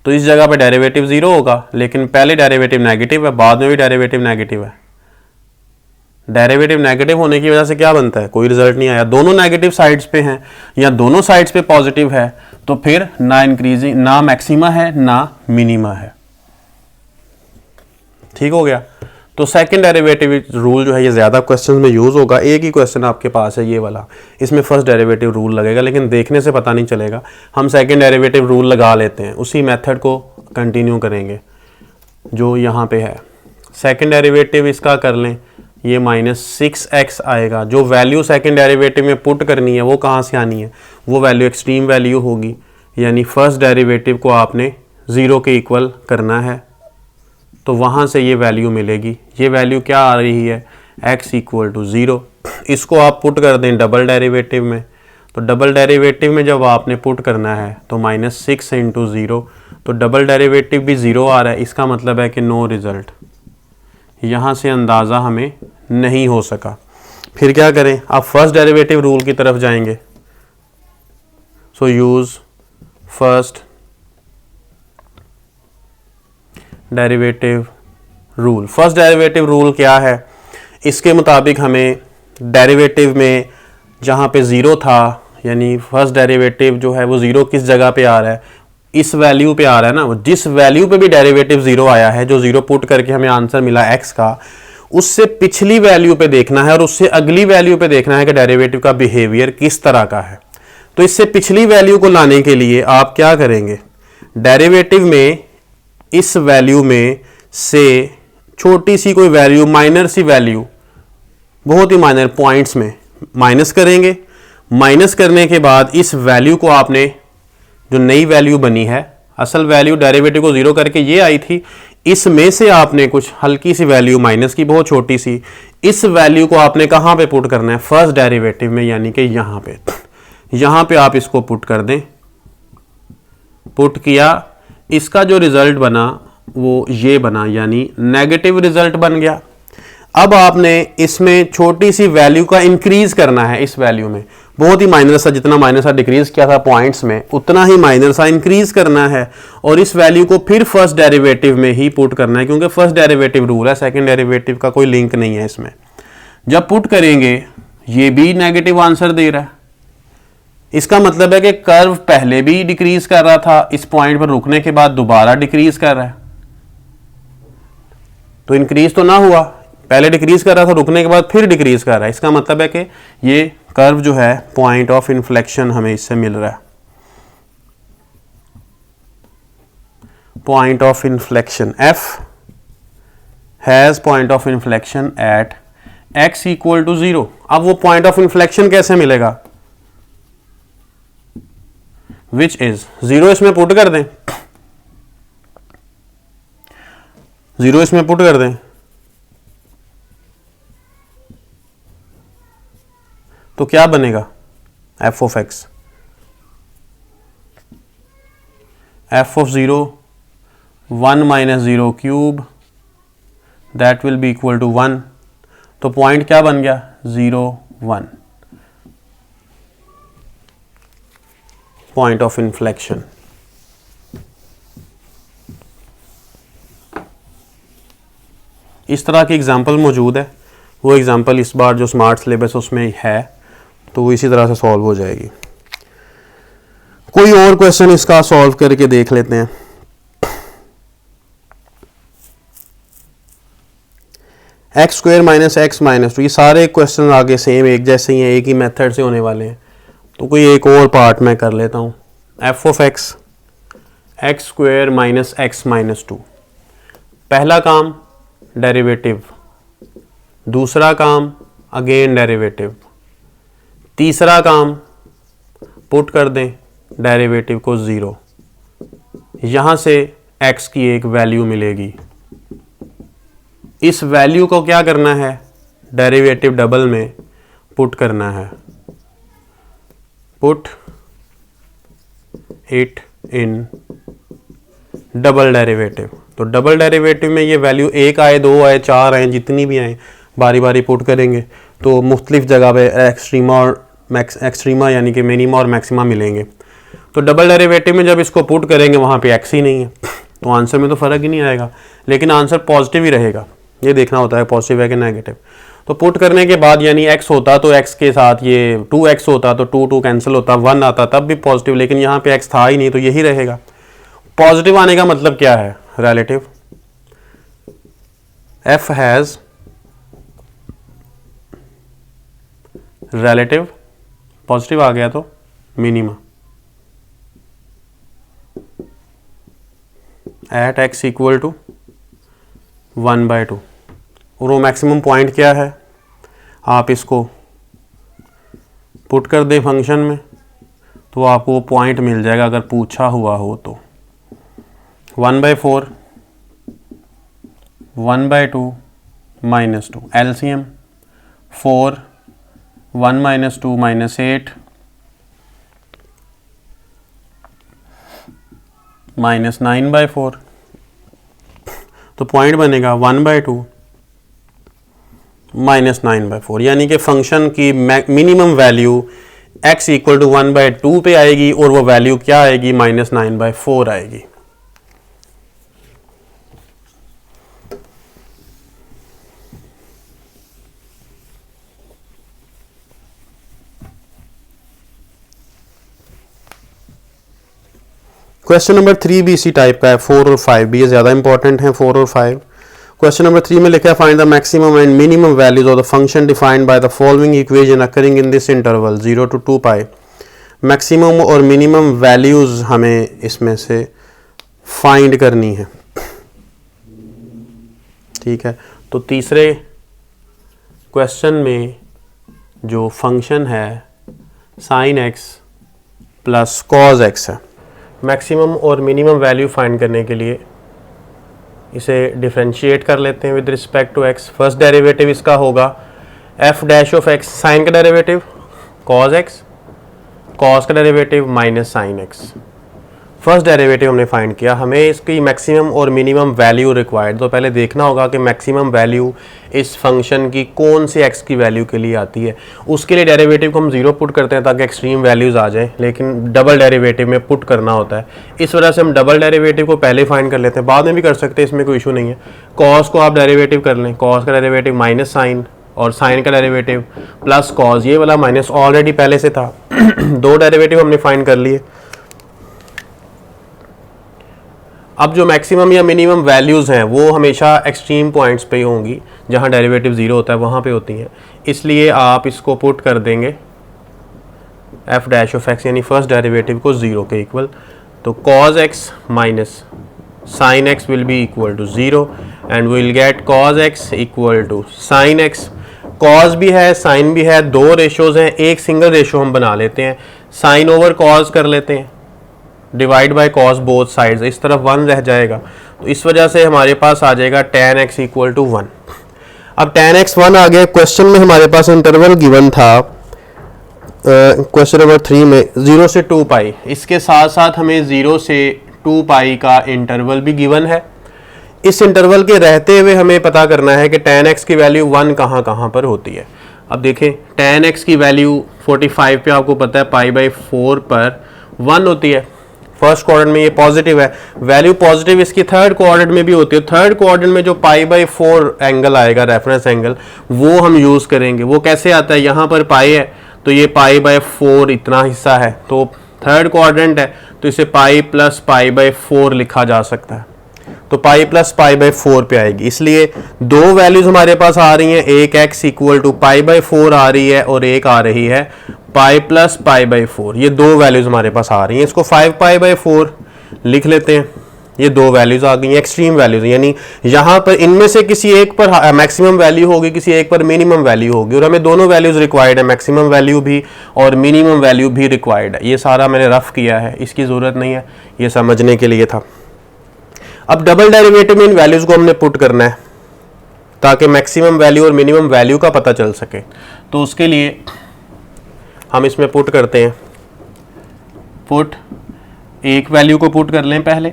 [SPEAKER 1] तो इस जगह पे डेरिवेटिव 0 होगा, लेकिन पहले डेरिवेटिव नेगेटिव है, बाद में भी डेरिवेटिव नेगेटिव है। डेरिवेटिव नेगेटिव होने की वजह से क्या बनता है, कोई रिजल्ट नहीं आया। दोनों नेगेटिव साइड्स पे हैं या दोनों साइड्स पे पॉजिटिव है, तो फिर ना इंक्रीजिंग, ना मैक्सिमा है ना मिनिमा है। ठीक हो गया। तो सेकंड डेरिवेटिव रूल जो है ये ज़्यादा क्वेश्चंस में यूज़ होगा। एक ही क्वेश्चन आपके पास है ये वाला, इसमें फर्स्ट डेरिवेटिव रूल लगेगा, लेकिन देखने से पता नहीं चलेगा। हम सेकंड डेरिवेटिव रूल लगा लेते हैं, उसी मेथड को कंटिन्यू करेंगे जो यहाँ पे है। सेकंड डेरिवेटिव इसका कर लें, ये -6x आएगा। जो वैल्यू सेकंड डेरिवेटिव में पुट करनी है वो कहाँ से आनी है, वो वैल्यू एक्सट्रीम वैल्यू होगी, यानी फर्स्ट डेरिवेटिव को आपने 0 के इक्वल करना है, तो वहाँ से ये वैल्यू मिलेगी। ये वैल्यू क्या आ रही है, x = 0। इसको आप पुट कर दें डबल डेरिवेटिव में, तो डबल डेरिवेटिव में जब आपने पुट करना है तो -6 × 0, तो डबल डेरिवेटिव भी 0 आ रहा है, इसका मतलब है कि नो रिज़ल्ट। यहाँ से अंदाज़ा हमें नहीं हो सका। फिर क्या करें, आप फर्स्ट डेरिवेटिव रूल की तरफ जाएंगे। So use first derivative rule. First derivative rule क्या है, इसके मुताबिक हमें डेरिवेटिव में जहाँ पे 0 था, यानी फर्स्ट डेरिवेटिव जो है वो 0 किस जगह पे आ रहा है, इस वैल्यू पे आ रहा है ना। जिस वैल्यू पे भी डेरिवेटिव 0 आया है, जो 0 पुट करके हमें आंसर मिला x का, उससे पिछली वैल्यू पे देखना है और उससे अगली वैल्यू पे देखना है कि डेरिवेटिव का बिहेवियर किस तरह का है। तो इससे पिछली वैल्यू को लाने के लिए आप क्या करेंगे, डेरिवेटिव में इस वैल्यू में से छोटी सी कोई वैल्यू, माइनर सी वैल्यू, बहुत ही माइनर पॉइंट्स में माइनस करेंगे। माइनस करने के बाद इस वैल्यू को आपने, जो नई वैल्यू बनी है, असल वैल्यू डेरिवेटिव को 0 करके ये आई थी, इसमें से आपने कुछ हल्की सी वैल्यू माइनस की, बहुत छोटी सी, इस वैल्यू को आपने कहाँ पे पुट करना है, फर्स्ट डेरिवेटिव में, यानी कि यहाँ पे। यहाँ पे आप इसको पुट कर दें। पुट किया, इसका जो रिजल्ट बना वो ये बना, यानी नेगेटिव रिजल्ट बन गया। अब आपने इसमें छोटी सी वैल्यू का इंक्रीज करना है, इस वैल्यू में बहुत ही माइनर सा, जितना माइनर सा डिक्रीज किया था पॉइंट्स में, उतना ही माइनर सा इंक्रीज करना है, और इस वैल्यू को फिर फर्स्ट डेरिवेटिव में ही पुट करना है, क्योंकि फर्स्ट डेरिवेटिव रूल है, सेकंड डेरिवेटिव का कोई लिंक नहीं है इसमें। जब पुट करेंगे ये भी नेगेटिव आंसर दे रहा है, इसका मतलब है कि कर्व पहले भी डिक्रीज कर रहा था, इस पॉइंट पर रुकने के बाद दोबारा डिक्रीज कर रहा है, तो इंक्रीज तो ना हुआ, पहले डिक्रीज कर रहा था, रुकने के बाद फिर डिक्रीज कर रहा है। इसका मतलब है कि ये कर्व जो है पॉइंट ऑफ इन्फ्लेक्शन हमें इससे मिल रहा है। Point of inflection f has point of inflection at x = 0। अब वो पॉइंट ऑफ इन्फ्लेक्शन कैसे मिलेगा, विच इज 0, इसमें पुट कर दें, 0 इसमें पुट कर दें, तो क्या बनेगा, f of x, f of 0 1 - 0 cube, that will be equal to 1। तो पॉइंट क्या बन गया, 0 1, पॉइंट ऑफ इन्फ्लेक्शन। इस तरह की एग्जाम्पल मौजूद है, वो एग्जाम्पल इस बार जो स्मार्ट सिलेबस उसमें है, तो वो इसी तरह से सॉल्व हो जाएगी। कोई और क्वेश्चन इसका सॉल्व करके देख लेते हैं। X square minus x minus 2, ये सारे क्वेश्चन आगे सेम एक जैसे ही हैं, एक ही मेथड से होने वाले हैं। तो कोई एक और पार्ट मैं कर लेता हूँ। F of x x square minus x minus 2, पहला काम डेरिवेटिव, दूसरा काम अगेन डेरिवेटिव, तीसरा काम पुट कर दें डेरिवेटिव को 0, यहाँ से x की एक वैल्यू मिलेगी। इस वैल्यू को क्या करना है, डेरिवेटिव डबल में पुट करना है, put it in double derivative. तो डबल डेरिवेटिव में ये वैल्यू 1 आए, 2 आए, 4 आए, जितनी भी आए बारी बारी पुट करेंगे तो मुख्तलिफ जगह पे एक्सट्रीमा और एक्सट्रीमा यानी कि मिनिमा और मैक्सिमा मिलेंगे। तो डबल डेरिवेटिव में जब इसको पुट करेंगे वहाँ पे एक्स ही नहीं है, तो आंसर में तो फ़र्क ही नहीं आएगा, लेकिन आंसर पॉजिटिव ही रहेगा। ये देखना होता है पॉजिटिव है कि नेगेटिव। तो पुट करने के बाद यानी x होता तो x के साथ ये 2x होता तो 2 2 कैंसिल होता, 1 आता तब भी पॉजिटिव, लेकिन यहाँ पे x था ही नहीं तो यही रहेगा। पॉजिटिव आने का मतलब क्या है, relative. f has relative, positive आ गया तो minima at x equal to 1/2। और वो मैक्सिमम पॉइंट क्या है, आप इसको पुट कर दें फंक्शन में तो आपको वो पॉइंट मिल जाएगा अगर पूछा हुआ हो तो। 1/4 1/2 -2 LCM 4 1 - 2 -8 -9/4। तो पॉइंट बनेगा 1/2 -9/4, यानी कि फंक्शन की minimum value x equal to 1/2 पे आएगी और वो वैल्यू क्या आएगी, -9/4 आएगी। क्वेश्चन नंबर 3 भी इसी टाइप का है, 4 और 5 भी, ये ज़्यादा इंपॉर्टेंट हैं 4 और 5। क्वेश्चन नंबर 3 में लिखा है find the maximum and minimum values of the function defined by the following equation occurring in this interval 0 to 2 pi. Maximum और मिनिमम वैल्यूज हमें इसमें से फाइंड करनी है, ठीक है। तो तीसरे क्वेश्चन में जो फंक्शन है sine X plus cos X है, मैक्सिमम और मिनिमम वैल्यू फाइंड करने के लिए इसे डिफरेंशिएट कर लेते हैं with respect to X. First derivative इसका होगा F dash of X, sine का डेरिवेटिव कॉज एक्स, कॉस का derivative minus sine X. First derivative हमने फाइंड किया, हमें इसकी मैक्सिमम और मिनिमम वैल्यू रिक्वायर्ड। तो पहले देखना होगा कि मैक्सिमम वैल्यू इस फंक्शन की कौन सी एक्स की वैल्यू के लिए आती है। उसके लिए डेरिवेटिव को हम 0 पुट करते हैं ताकि एक्सट्रीम वैल्यूज़ आ जाएं, लेकिन डबल डेरिवेटिव में पुट करना होता है। इस वजह से हम डबल डेरिवेटिव को पहले फाइंड कर लेते हैं, बाद में भी कर सकते हैं, इसमें कोई इशू नहीं है। कॉस को आप डेरिवेटिव कर लें, कॉस का डेरिवेटिव माइनस साइन और साइन का डेरिवेटिव प्लस कॉस, ये वाला माइनस ऑलरेडी पहले से था। 2 डेरिवेटिव हमने फाइंड कर लिए। अब जो मैक्सिमम या मिनिमम वैल्यूज़ हैं वो हमेशा एक्सट्रीम पॉइंट्स पे ही होंगी, जहाँ डेरिवेटिव 0 होता है वहाँ पे होती हैं, इसलिए आप इसको पुट कर देंगे एफ डैश ऑफ एक्स यानी फर्स्ट डेरिवेटिव को 0 के इक्वल। तो cos X minus sine X will be equal to 0 and will get cos X equal to sine X. Cos भी है साइन भी है, 2 रेशोज़ हैं, एक सिंगल रेशो हम बना लेते हैं, साइन ओवर कॉज कर लेते हैं, divide by cos both sides, इस तरफ 1 रह जाएगा। तो इस वजह से हमारे पास आ जाएगा tan x इक्वल टू 1। अब tan x 1 आ गया। क्वेश्चन में हमारे पास इंटरवल गिवन था क्वेश्चन नंबर 3 में 0 से 2 पाई, इसके साथ साथ हमें 0 से 2 पाई का इंटरवल भी गिवन है। इस इंटरवल के रहते हुए हमें पता करना है कि tan x की वैल्यू 1 कहाँ कहाँ पर होती है। अब देखें tan x की वैल्यू 45 पे आपको पता है π/4 पर 1 होती है। फर्स्ट क्वाड्रेंट में ये पॉजिटिव है, वैल्यू पॉजिटिव इसकी थर्ड क्वाड्रेंट में भी होती है। थर्ड क्वाड्रेंट में जो π/4 एंगल आएगा, रेफरेंस एंगल, वो हम यूज़ करेंगे। वो कैसे आता है, यहाँ पर पाई है तो ये π/4 इतना हिस्सा है, तो थर्ड क्वाड्रेंट है तो इसे पाई प्लस π/4 लिखा जा सकता है। तो पाई प्लस पाई बाई 4 पे आएगी। इसलिए दो वैल्यूज हमारे पास आ रही हैं, एक x equal to pi by 4 आ रही है और एक आ रही है पाई प्लस पाई बाई 4। ये दो वैल्यूज हमारे पास आ रही हैं। इसको 5 पाई बाई 4 लिख लेते हैं। ये दो वैल्यूज आ गई हैं, एक्सट्रीम वैल्यूज, यानी यहाँ पर इनमें से किसी एक पर मैक्सिमम वैल्यू होगी, किसी एक पर मिनिमम वैल्यू होगी, और हमें दोनों वैल्यूज रिक्वायर्ड है, मैक्सिमम वैल्यू भी और मिनिमम वैल्यू भी रिक्वायर्ड है। ये सारा मैंने रफ किया है, इसकी ज़रूरत नहीं है, ये समझने के लिए था। अब डबल डेरिवेटिव में इन वैल्यूज़ को हमने पुट करना है ताकि मैक्सिमम वैल्यू और मिनिमम वैल्यू का पता चल सके। तो उसके लिए हम इसमें पुट करते हैं। पुट, एक वैल्यू को पुट कर लें पहले।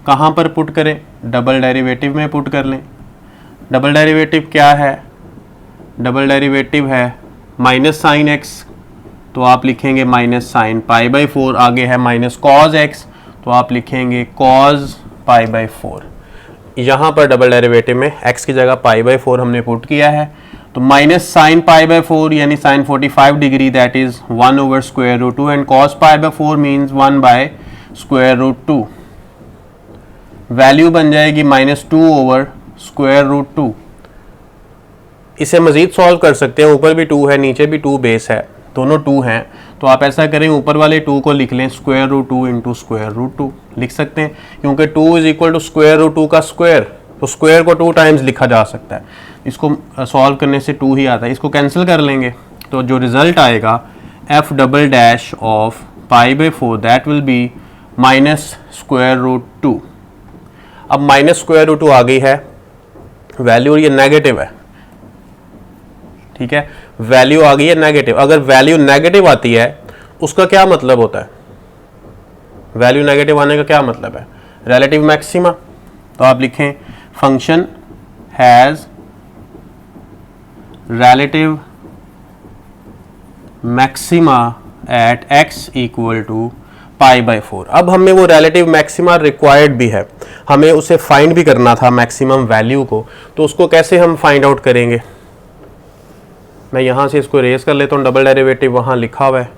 [SPEAKER 1] कहाँ पर पुट करें? डबल डेरिवेटिव में पुट कर लें। डबल डेरिवेटिव क्या है? डबल डेरिवेटिव है माइनस साइन एक्स, तो आप लिखेंगे माइनस साइन पाई बाई 4। आगे है माइनस कॉज एक्स, तो आप लिखेंगे कॉज पाई बाई 4। यहाँ पर डबल डेरिवेटिव में x की जगह पाई बाई 4 हमने पुट किया है, तो माइनस साइन पाई बाई 4 यानी sine 45 degree, that is 1 over square root 2, and cos pi by 4 means 1 by square root 2। Value बन जाएगी माइनस 2 ओवर स्क्वायर रूट 2। इसे मजीद सॉल्व कर सकते हैं, ऊपर भी 2 है, नीचे भी 2 बेस है, दोनों 2 हैं, तो आप ऐसा करें ऊपर वाले 2 को लिख लें square root 2 into square root 2 लिख सकते हैं, क्योंकि 2 is equal to square root 2 का स्क्वायर, तो स्क्वायर को 2 टाइम्स लिखा जा सकता है। इसको सॉल्व करने से 2 ही आता है, इसको कैंसिल कर लेंगे, तो जो रिजल्ट आएगा F double dash of pi by 4 that will be minus square root 2। अब माइनस स्क्वायर रूट 2 आ गई है वैल्यू, और ये नेगेटिव है, ठीक है, वैल्यू आ गई है नेगेटिव। अगर वैल्यू नेगेटिव आती है उसका क्या मतलब होता है? वैल्यू नेगेटिव आने का क्या मतलब है? Relative maxima. तो आप लिखें function has relative maxima at x equal to pi by 4। अब हमें वो रिलेटिव मैक्सिमा रिक्वायर्ड भी है, हमें उसे फाइंड भी करना था मैक्सिमम वैल्यू को, तो उसको कैसे हम फाइंड आउट करेंगे? मैं यहाँ से इसको रेस कर लेता हूँ, डबल डेरिवेटिव वहाँ लिखा हुआ है,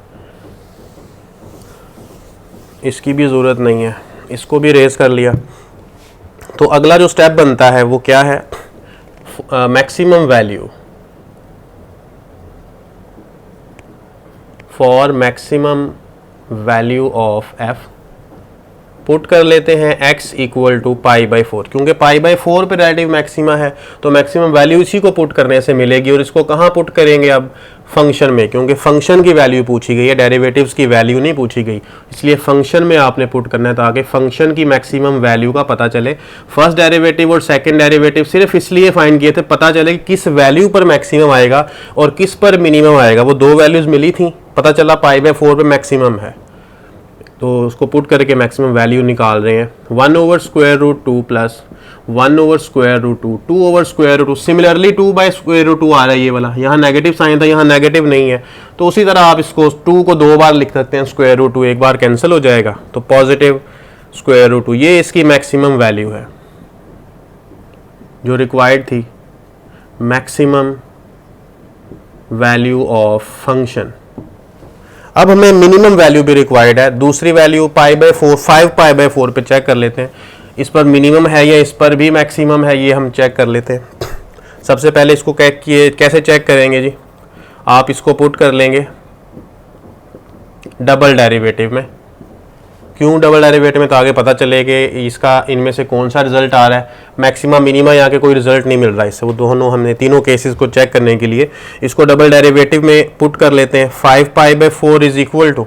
[SPEAKER 1] इसकी भी ज़रूरत नहीं है, इसको भी रेस कर लिया। तो अगला जो स्टेप बनता है वो क्या है? Maximum value for maximum value of f put कर लेते हैं x equal to pi by 4, क्योंकि पाई बाई 4 पे रिलेटिव मैक्सिमा है, तो मैक्सिमम वैल्यू इसी को पुट करने से मिलेगी। और इसको कहाँ पुट करेंगे? अब फंक्शन में, क्योंकि फंक्शन की वैल्यू पूछी गई है, डेरिवेटिव्स की वैल्यू नहीं पूछी गई, इसलिए फंक्शन में आपने पुट करना है ताकि फंक्शन की मैक्सिमम वैल्यू का पता चले। फर्स्ट डेरिवेटिव और सेकेंड डेरिवेटिव सिर्फ इसलिए फाइंड किए थे पता चले कि किस वैल्यू पर मैक्सिमम आएगा और किस पर मिनिमम आएगा। वो दो वैल्यूज़ मिली थी, पता चला पाई बाई 4 पे मैक्सिमम है, तो उसको पुट करके मैक्सिमम वैल्यू निकाल रहे हैं। 1 over square root 2 plus 1 over square root 2, 2 over square root 2, similarly 2 by square root 2 आ रहा है ये वाला, यहाँ नेगेटिव साइन था, यहाँ नेगेटिव नहीं है, तो उसी तरह आप इसको 2 को 2 बार लिख सकते हैं, स्क्वायर रूट 2 एक बार कैंसिल हो जाएगा, तो पॉजिटिव स्क्वायर रूट 2, ये इसकी मैक्सिमम वैल्यू है जो रिक्वायर्ड थी, मैक्सिमम वैल्यू ऑफ फंक्शन। अब हमें मिनिमम वैल्यू भी रिक्वायर्ड है, दूसरी value pi by 4, 5 pi by 4 पे चेक कर लेते हैं, इस पर मिनिमम है या इस पर भी मैक्सिमम है, ये हम चेक कर लेते हैं। सबसे पहले इसको कैसे चेक करेंगे जी? आप इसको पुट कर लेंगे डबल डेरिवेटिव में। क्यों डबल डेरिवेटिव में? तो आगे पता चले कि इसका इनमें से कौन सा रिजल्ट आ रहा है, मैक्सिमा मिनिमा, यहाँ के कोई रिजल्ट नहीं मिल रहा है इससे, वो दोनों हमने तीनों केसेस को चेक करने के लिए इसको डबल डेरिवेटिव में पुट कर लेते हैं। 5 pi by 4 is equal to,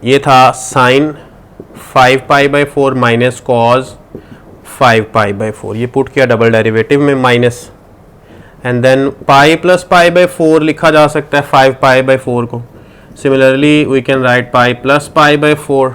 [SPEAKER 1] ये था sine 5 pi by 4 minus cos 5 pi by 4, ये पुट किया डबल डेरिवेटिव में minus, and then pi plus pi by 4 लिखा जा सकता है 5 पाई बाई 4 को। Similarly we can write pi plus pi by 4,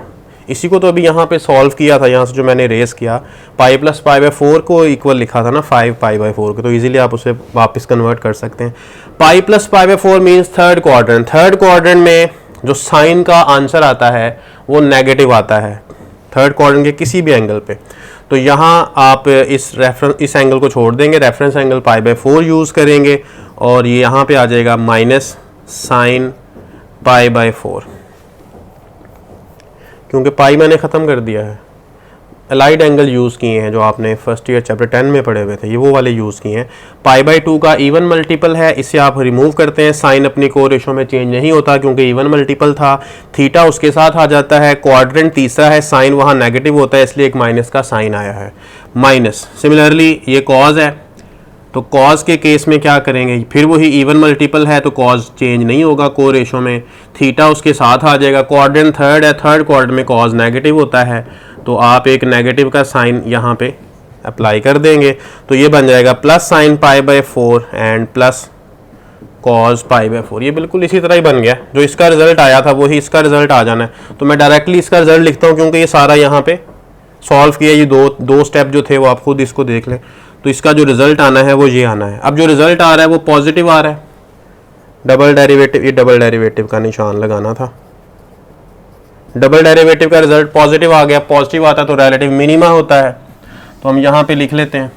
[SPEAKER 1] इसी को तो अभी यहाँ पे सॉल्व किया था, यहाँ से जो मैंने रेस किया, पाई प्लस पाई बाई 4 को इक्वल लिखा था ना 5 पाई बाई 4 को, तो इजीली आप उसे वापस कन्वर्ट कर सकते हैं। पाई plus pi by 4 means third quadrant, third quadrant में जो साइन का आंसर आता है वो नेगेटिव आता है थर्ड क्वाड्रेंट के किसी भी एंगल पे, तो यहाँ आप इस एंगल को छोड़ देंगे, reference angle pi by 4 use करेंगे, और ये यहाँ पे आ जाएगा माइनस साइन पाई बाई 4, क्योंकि पाई मैंने ख़त्म कर दिया है, अलाइड एंगल यूज़ किए हैं जो आपने फर्स्ट ईयर चैप्टर 10 में पढ़े हुए थे, ये वो वाले यूज़ किए हैं। π/2 का इवन मल्टीपल है, इसे आप रिमूव करते हैं, साइन अपनी को रेशो में चेंज नहीं होता क्योंकि इवन मल्टीपल था, थीटा उसके साथ आ जाता है, क्वाड्रेंट तीसरा है, साइन वहाँ नेगेटिव होता है इसलिए एक माइनस का साइन आया है, माइनस। सिमिलरली ये कॉज है, तो कॉज के केस में क्या करेंगे, फिर वही इवन मल्टीपल है तो कॉज चेंज नहीं होगा को रेशो में, थीटा उसके साथ आ जाएगा, क्वाड्रेंट थर्ड है, थर्ड क्वाड्रेंट में कॉज नेगेटिव होता है तो आप एक नेगेटिव का साइन यहाँ पे अप्लाई कर देंगे, तो ये बन जाएगा plus sine π/4 and plus cos π/4। ये बिल्कुल इसी तरह ही बन गया, जो इसका रिजल्ट आया था वही इसका रिजल्ट आ जाना है। तो मैं डायरेक्टली इसका रिजल्ट लिखता हूँ क्योंकि ये सारा यहाँ पे सॉल्व किया, ये दो स्टेप जो थे वो आप खुद इसको देख लें। तो इसका जो रिजल्ट आना है वो ये आना है। अब जो रिजल्ट आ रहा है वो पॉजिटिव आ रहा है, डबल डेरिवेटिव, ये डबल डेरिवेटिव का निशान लगाना था, डबल डेरिवेटिव का रिजल्ट पॉजिटिव आ गया, पॉजिटिव आता तो रिलेटिव मिनिमा होता है, तो हम यहाँ पे लिख लेते हैं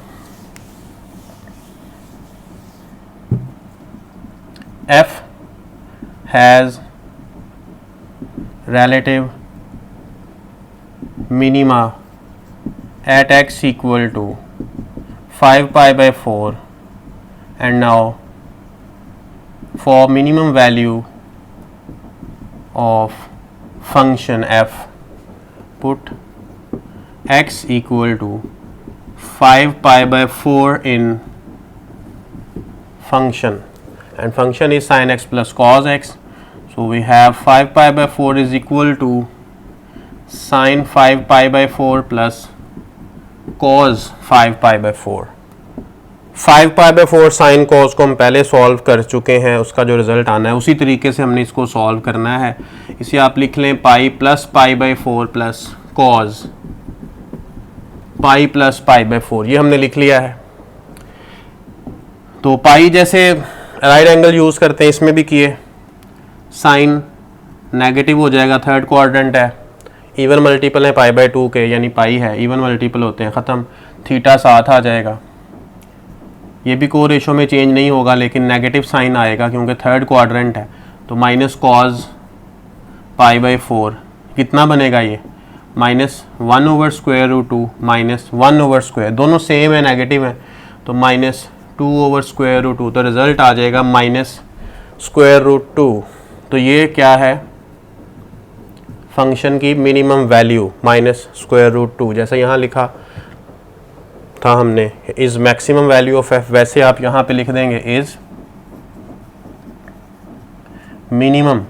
[SPEAKER 1] f has relative minima at x equal to 5π/4 and now for minimum value of function f put x equal to 5π/4 in function and function is sin x plus cos x, so we have 5π/4 is equal to sin 5π/4 plus cos 5π/4। 5π/4 sine cos को हम पहले solve कर चुके हैं, उसका जो result आना है उसी तरीके से हमने इसको सॉल्व करना है। इसे आप लिख लें pi plus π/4 plus cos pi plus π/4, ये हमने लिख लिया है। तो पाई जैसे राइट एंगल यूज़ करते हैं इसमें भी किए, साइन नेगेटिव हो जाएगा, थर्ड क्वाड्रेंट है, इवन मल्टीपल है π/2 के, यानी पाई है, इवन मल्टीपल होते हैं, ख़त्म, थीटा साथ आ जाएगा, ये भी को रेशो में चेंज नहीं होगा लेकिन नेगेटिव साइन आएगा क्योंकि थर्ड क्वाड्रेंट है, तो माइनस कॉज π/4 कितना बनेगा, ये -1/√2 -1/2, दोनों सेम है, नेगेटिव है, तो -2/√2, तो रिज़ल्ट आ जाएगा -√2। तो ये क्या है, फंक्शन की मिनिमम वैल्यू -√2, जैसे यहाँ लिखा था हमने is maximum value of f, वैसे आप यहाँ पे लिख देंगे is minimum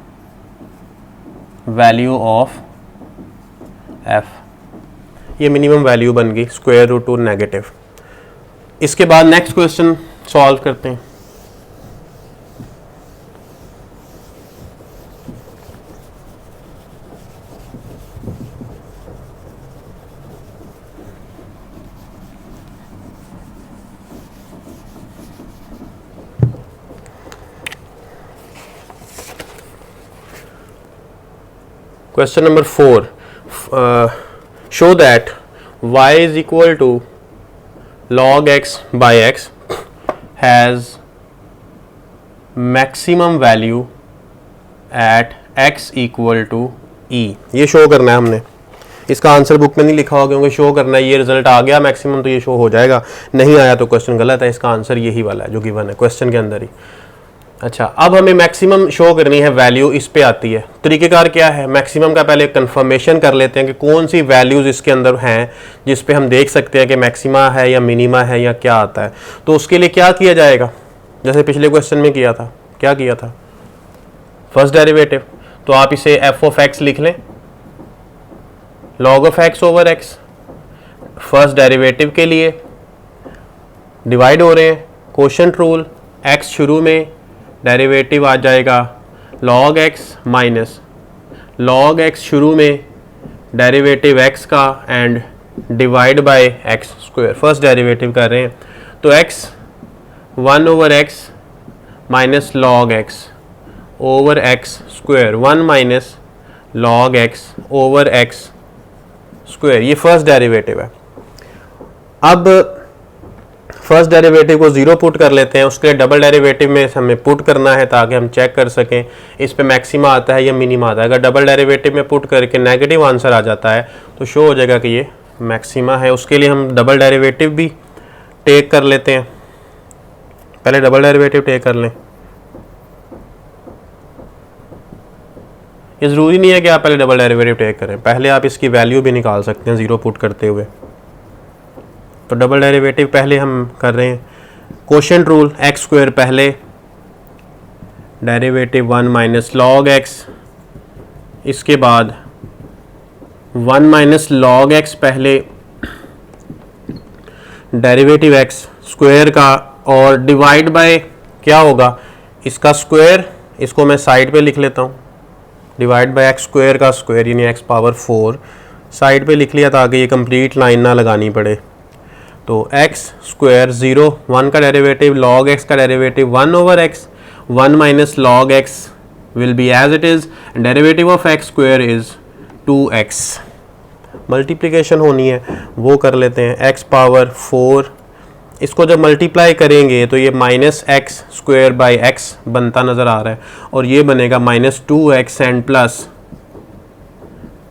[SPEAKER 1] value of f, ये मिनिमम वैल्यू बन गई √2 नेगेटिव। इसके बाद नेक्स्ट क्वेश्चन सॉल्व करते हैं। Question number 4, show that y is equal to log x by x has maximum value at x equal to e। ये show करना है हमने, इसका आंसर बुक में नहीं लिखा होगा क्योंकि शो करना है, ये रिजल्ट आ गया मैक्सिमम तो ये शो हो जाएगा, नहीं आया तो क्वेश्चन गलत है, इसका आंसर यही वाला है जो गिवन है क्वेश्चन के अंदर ही। अच्छा, अब हमें मैक्सिमम शो करनी है, वैल्यू इस पे आती है। तरीक़ेकार क्या है, मैक्सिमम का पहले कंफर्मेशन कर लेते हैं कि कौन सी वैल्यूज़ इसके अंदर हैं जिस पे हम देख सकते हैं कि मैक्सिमा है या मिनिमा है या क्या आता है। तो उसके लिए क्या किया जाएगा, जैसे पिछले क्वेश्चन में किया था, क्या किया था, फर्स्ट डेरिवेटिव, तो आप इसे f ऑफ x लिख लें, log of x over x, first derivative के लिए डिवाइड हो रहे हैं, कोशेंट रूल, x शुरू में, डेरिवेटिव आ जाएगा log x minus log x शुरू में, डेरिवेटिव x का and divide by x square, first derivative कर रहे हैं, तो x 1/x minus log x over x square, 1 minus log x over x square, ये फर्स्ट डेरिवेटिव है। अब फर्स्ट डेरिवेटिव को 0 पुट कर लेते हैं, उसके लिए डबल डेरिवेटिव में हमें पुट करना है ताकि हम चेक कर सकें इस पे मैक्सिमा आता है या मिनिमा आता है। अगर डबल डेरिवेटिव में पुट करके नेगेटिव आंसर आ जाता है तो शो हो जाएगा कि ये मैक्सिमा है, उसके लिए हम डबल डेरिवेटिव भी टेक कर लेते हैं। पहले डबल डेरिवेटिव टेक कर लें। ये ज़रूरी नहीं है कि आप पहले डबल डेरिवेटिव टेक करें, पहले आप इसकी वैल्यू भी निकाल सकते हैं ज़ीरो पुट करते हुए। तो डबल डेरिवेटिव पहले हम कर रहे हैं। कोशेंट रूल, एक्स स्क्वायर पहले, डेरिवेटिव 1 माइनस लॉग एक्स, इसके बाद 1 माइनस लॉग एक्स पहले, डेरिवेटिव एक्स स्क्वायर का, और डिवाइड बाय क्या होगा, इसका स्क्वायर, इसको मैं साइड पे लिख लेता हूँ, डिवाइड बाय एक्स स्क्वायर का स्क्वायर यानी एक्स पावर 4 साइड पे लिख लिया ताकि ये कंप्लीट लाइन ना लगानी पड़े। तो एक्स स्क्वायर 0, 1 का डेरिवेटिव, लॉग एक्स का derivative 1 over x, 1 minus log x will be as it is, derivative of x square is 2x। Multiplication होनी है वो कर लेते हैं। एक्स पावर 4, इसको जब मल्टीप्लाई करेंगे तो ये minus x square by x बनता नज़र आ रहा है, और ये बनेगा minus 2x and plus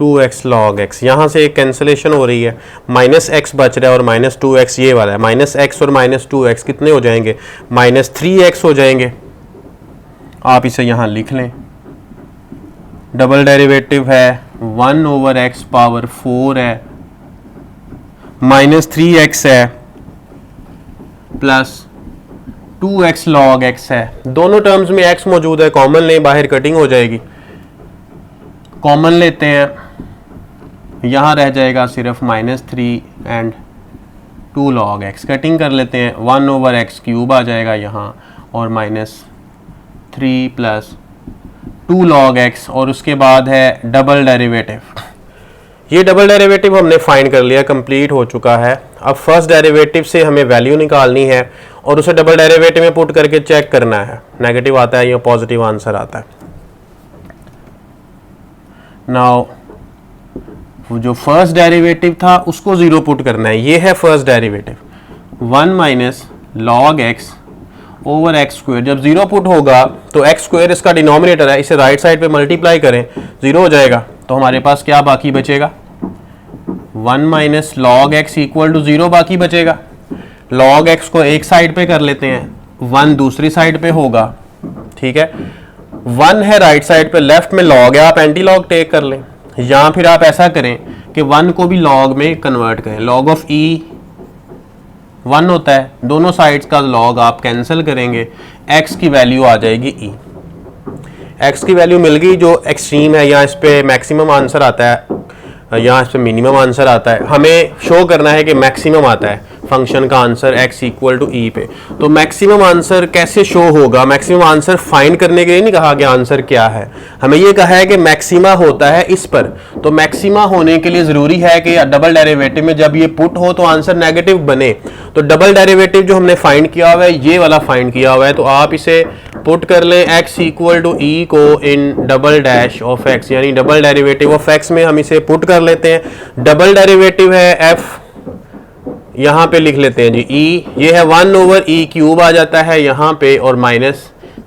[SPEAKER 1] 2x log x। यहाँ से एक कैंसिलेशन हो रही है, माइनस एक्स बच रहा है और माइनस 2x ये वाला है। माइनस एक्स और माइनस 2x कितने हो जाएंगे, माइनस 3x हो जाएंगे। आप इसे यहाँ लिख लें। डबल डेरिवेटिव है 1 ओवर एक्स पावर 4 है, माइनस 3x है, प्लस 2x लॉग x है। दोनों टर्म्स में x मौजूद है, कॉमन लें, बाहर कटिंग हो जाएगी। कॉमन लेते हैं, यहाँ रह जाएगा सिर्फ minus 3 and 2 log x। Cutting कर लेते हैं, 1 ओवर एक्स क्यूब आ जाएगा यहाँ, और माइनस 3 प्लस 2 लॉग x, और उसके बाद है डबल डेरिवेटिव। ये डबल डेरिवेटिव हमने फाइंड कर लिया, कंप्लीट हो चुका है। अब फर्स्ट डेरिवेटिव से हमें वैल्यू निकालनी है और उसे डबल डेरिवेटिव में पुट करके चेक करना है, नेगेटिव आता है या पॉजिटिव आंसर आता है। नाउ जो फर्स्ट डेरिवेटिव था उसको 0 पुट करना है। ये है first derivative, 1 minus log x over x square. जब 0 पुट होगा तो एक्स स्क्वायर इसका डिनोमिनेटर है, इसे राइट साइड पे मल्टीप्लाई करें, 0 हो जाएगा। तो हमारे पास क्या बाकी बचेगा, 1 minus log x equal to 0 बाकी बचेगा। लॉग एक्स को एक साइड पे कर लेते हैं, 1 दूसरी साइड पे होगा, ठीक है। 1 है राइट साइड पे, लेफ्ट में लॉग है, आप एंटी लॉग टेक कर लें, या फिर आप ऐसा करें कि 1 को भी लॉग में कन्वर्ट करें। लॉग ऑफ ई 1 होता है, दोनों साइड्स का लॉग आप कैंसिल करेंगे, x की वैल्यू आ जाएगी e। x की वैल्यू मिल गई जो एक्सट्रीम है, या इस पे मैक्सिमम आंसर आता है, यहाँ इस पे मिनिमम आंसर आता है। हमें शो करना है कि मैक्सिमम आता है फंक्शन का आंसर x इक्वल टू ई पे। तो मैक्सिमम आंसर कैसे शो होगा, मैक्सिमम आंसर फाइंड करने के लिए नहीं कहा कि आंसर क्या है, हमें ये कहा है कि मैक्सिमा होता है इस पर। तो मैक्सिमा होने के लिए ज़रूरी है कि डबल डेरिवेटिव में जब ये पुट हो तो आंसर नेगेटिव बने। तो डबल डेरिवेटिव जो हमने फाइंड किया हुआ है, ये वाला फाइंड किया हुआ है, तो आप इसे पुट कर लें x इक्वल टू ई को in double dash of x, यानी डबल डेरिवेटिव ऑफ x में हम इसे पुट कर लेते हैं। डबल डेरिवेटिव है f, यहाँ पे लिख लेते हैं जी e, ये है 1 ओवर ई क्यूब आ जाता है यहाँ पे, और minus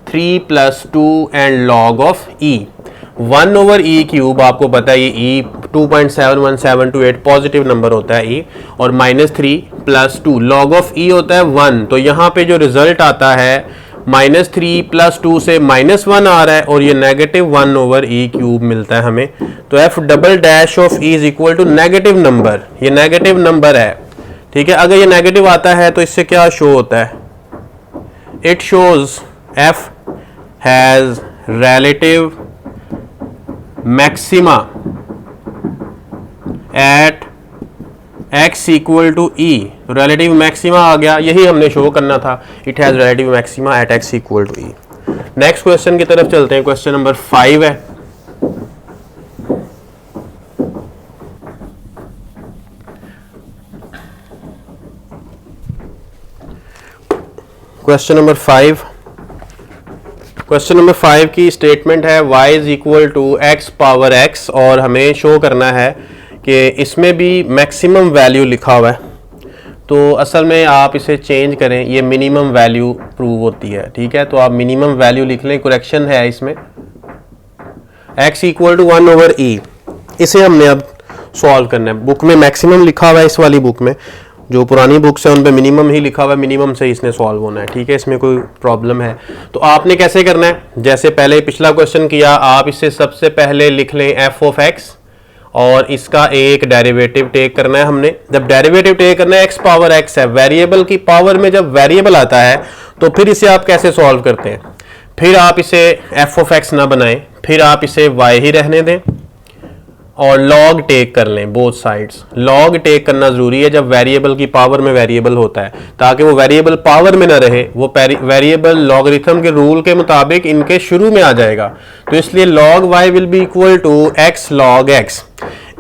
[SPEAKER 1] 3 plus 2 and log of e। 1 over E cube आपको पता है ये e 2.71728 पॉजिटिव नंबर होता है e, और minus 3 plus 2 log of e होता है 1। तो यहाँ पे जो रिजल्ट आता है माइनस 3 प्लस 2 से माइनस 1 आ रहा है, और ये नेगेटिव 1 ओवर ई क्यूब मिलता है हमें। तो F double dash of e is equal to negative number, ये नेगेटिव नंबर है, ठीक है। अगर ये नेगेटिव आता है तो इससे क्या शो होता है, it shows f has relative maxima at x equal to e. Relative maxima आ गया, यही हमने शो करना था, it has relative maxima at x equal to e. Next question की तरफ चलते हैं, क्वेश्चन नंबर 5 है। क्वेश्चन नंबर 5, क्वेश्चन नंबर 5 की स्टेटमेंट है y is equal to x power x, और हमें शो करना है कि इसमें भी मैक्सिमम वैल्यू लिखा हुआ है। तो असल में आप इसे चेंज करें, ये मिनिमम वैल्यू प्रूव होती है, ठीक है। तो आप मिनिमम वैल्यू लिख लें, करेक्शन है इसमें, x इक्वल टू 1 ओवर ई। इसे हमने अब सॉल्व करना है। बुक में मैक्सिमम लिखा हुआ है, इस वाली बुक में, जो पुरानी बुक्स है उन पे मिनिमम ही लिखा हुआ है, मिनिमम से इसने सॉल्व होना है, ठीक है, इसमें कोई प्रॉब्लम है। तो आपने कैसे करना है, जैसे पहले पिछला क्वेश्चन किया, आप इससे सबसे पहले लिख लें एफ ऑफ एक्स और इसका एक डेरिवेटिव टेक करना है हमने। जब डेरिवेटिव टेक करना है, एक्स पावर एक्स है, वेरिएबल की पावर में जब वेरिएबल आता है तो फिर इसे आप कैसे सॉल्व करते हैं, फिर आप इसे एफ ऑफ एक्स ना बनाएं, फिर आप इसे वाई ही रहने दें और लॉग टेक कर लें बोथ साइड्स। लॉग टेक करना जरूरी है जब वेरिएबल की पावर में वेरिएबल होता है, ताकि वो वेरिएबल पावर में ना रहे, वो वेरिएबल लॉगरिथम के रूल के मुताबिक इनके शुरू में आ जाएगा। तो इसलिए log y will be equal to x log x.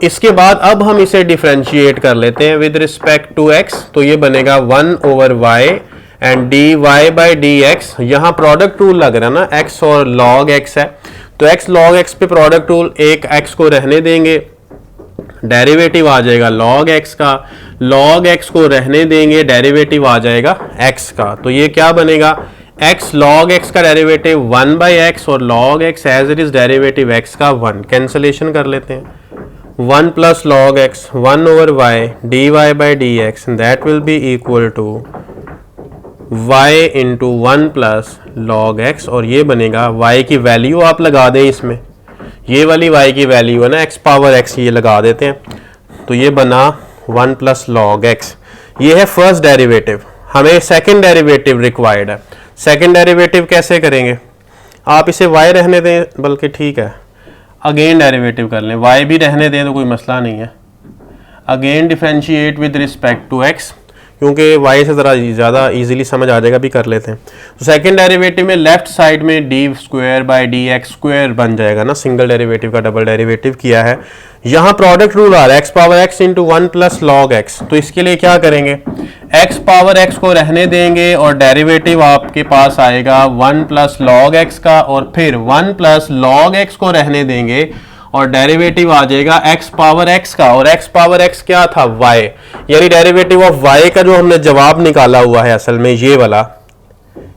[SPEAKER 1] इसके बाद अब हम इसे डिफरेंशिएट कर लेते हैं विद रिस्पेक्ट टू एक्स, तो ये बनेगा 1 over y and d y by d x. यहाँ प्रोडक्ट रूल लग रहा है ना, एक्स और लॉग एक्स है, तो x log x पे प्रोडक्ट रूल, एक x को रहने देंगे, डेरिवेटिव आ जाएगा log x का, log x को रहने देंगे, डेरिवेटिव आ जाएगा x का। तो ये क्या बनेगा, x log x का डेरिवेटिव 1 बाई एक्स और log x as it is derivative x का 1। कैंसलेशन कर लेते हैं, 1 plus log x 1 over y d y by d x, that will be equal to y into 1 plus log x, और ये बनेगा y की value आप लगा दें इसमें, ये वाली y की वैल्यू है ना x पावर x, ये लगा देते हैं, तो ये बना 1 प्लस लॉग x। ये है फर्स्ट डेरिवेटिव। हमें सेकंड डेरिवेटिव रिक्वायर्ड है। सेकंड डेरिवेटिव कैसे करेंगे, आप इसे y रहने दें, बल्कि ठीक है अगेन डेरिवेटिव कर लें, y भी रहने दें तो कोई मसला नहीं है। Again differentiate with respect to x, क्योंकि y से ज़रा ज़्यादा इजीली समझ आ जाएगा, भी कर लेते हैं। तो सेकंड डेरिवेटिव में लेफ्ट साइड में D square by d x square बन जाएगा ना, सिंगल डेरिवेटिव का डबल डेरिवेटिव किया है। यहाँ प्रोडक्ट रूल आ रहा है x power x into 1 plus log x, तो इसके लिए क्या करेंगे, एक्स पावर एक्स को रहने देंगे और डेरिवेटिव आपके पास आएगा 1 प्लस लॉग एक्स का, और फिर 1 प्लस लॉग एक्स को रहने देंगे और डेरिवेटिव आ जाएगा x पावर x का, और x पावर x क्या था, y, यानी डेरिवेटिव ऑफ y का जो हमने जवाब निकाला हुआ है असल में ये वाला,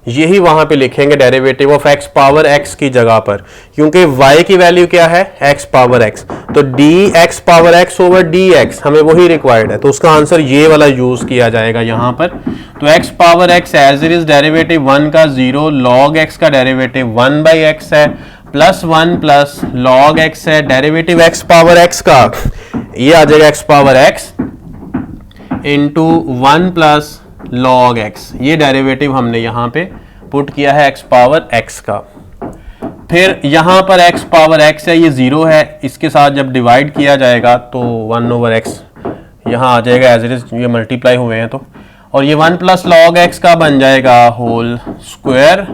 [SPEAKER 1] यही वहां पे लिखेंगे derivative of x power x की जगह पर, क्योंकि y की वैल्यू क्या है, x पावर x, तो dx power x over dx हमें वही रिक्वायर्ड है, तो उसका आंसर ये वाला यूज किया जाएगा यहाँ पर। तो x power x as it is derivative 1 का 0, log x का डेरिवेटिव 1 बाई x है, प्लस 1 प्लस लॉग x है, डेरिवेटिव x पावर x का ये आ जाएगा x power x into 1 plus log x, ये डेरिवेटिव हमने यहाँ पे पुट किया है x पावर x का। फिर यहाँ पर x पावर x है, ये 0 है, इसके साथ जब डिवाइड किया जाएगा तो 1 ओवर x यहाँ आ जाएगा एज इट इज, ये मल्टीप्लाई हुए हैं तो, और ये 1 प्लस लॉग x का बन जाएगा होल स्क्वायर,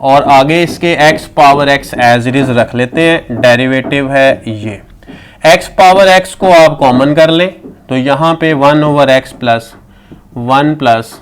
[SPEAKER 1] और आगे इसके x power x as it is रख लेते हैं, डेरिवेटिव है ये। x पावर x को आप कॉमन कर लें तो यहाँ पे 1 over x plus 1 plus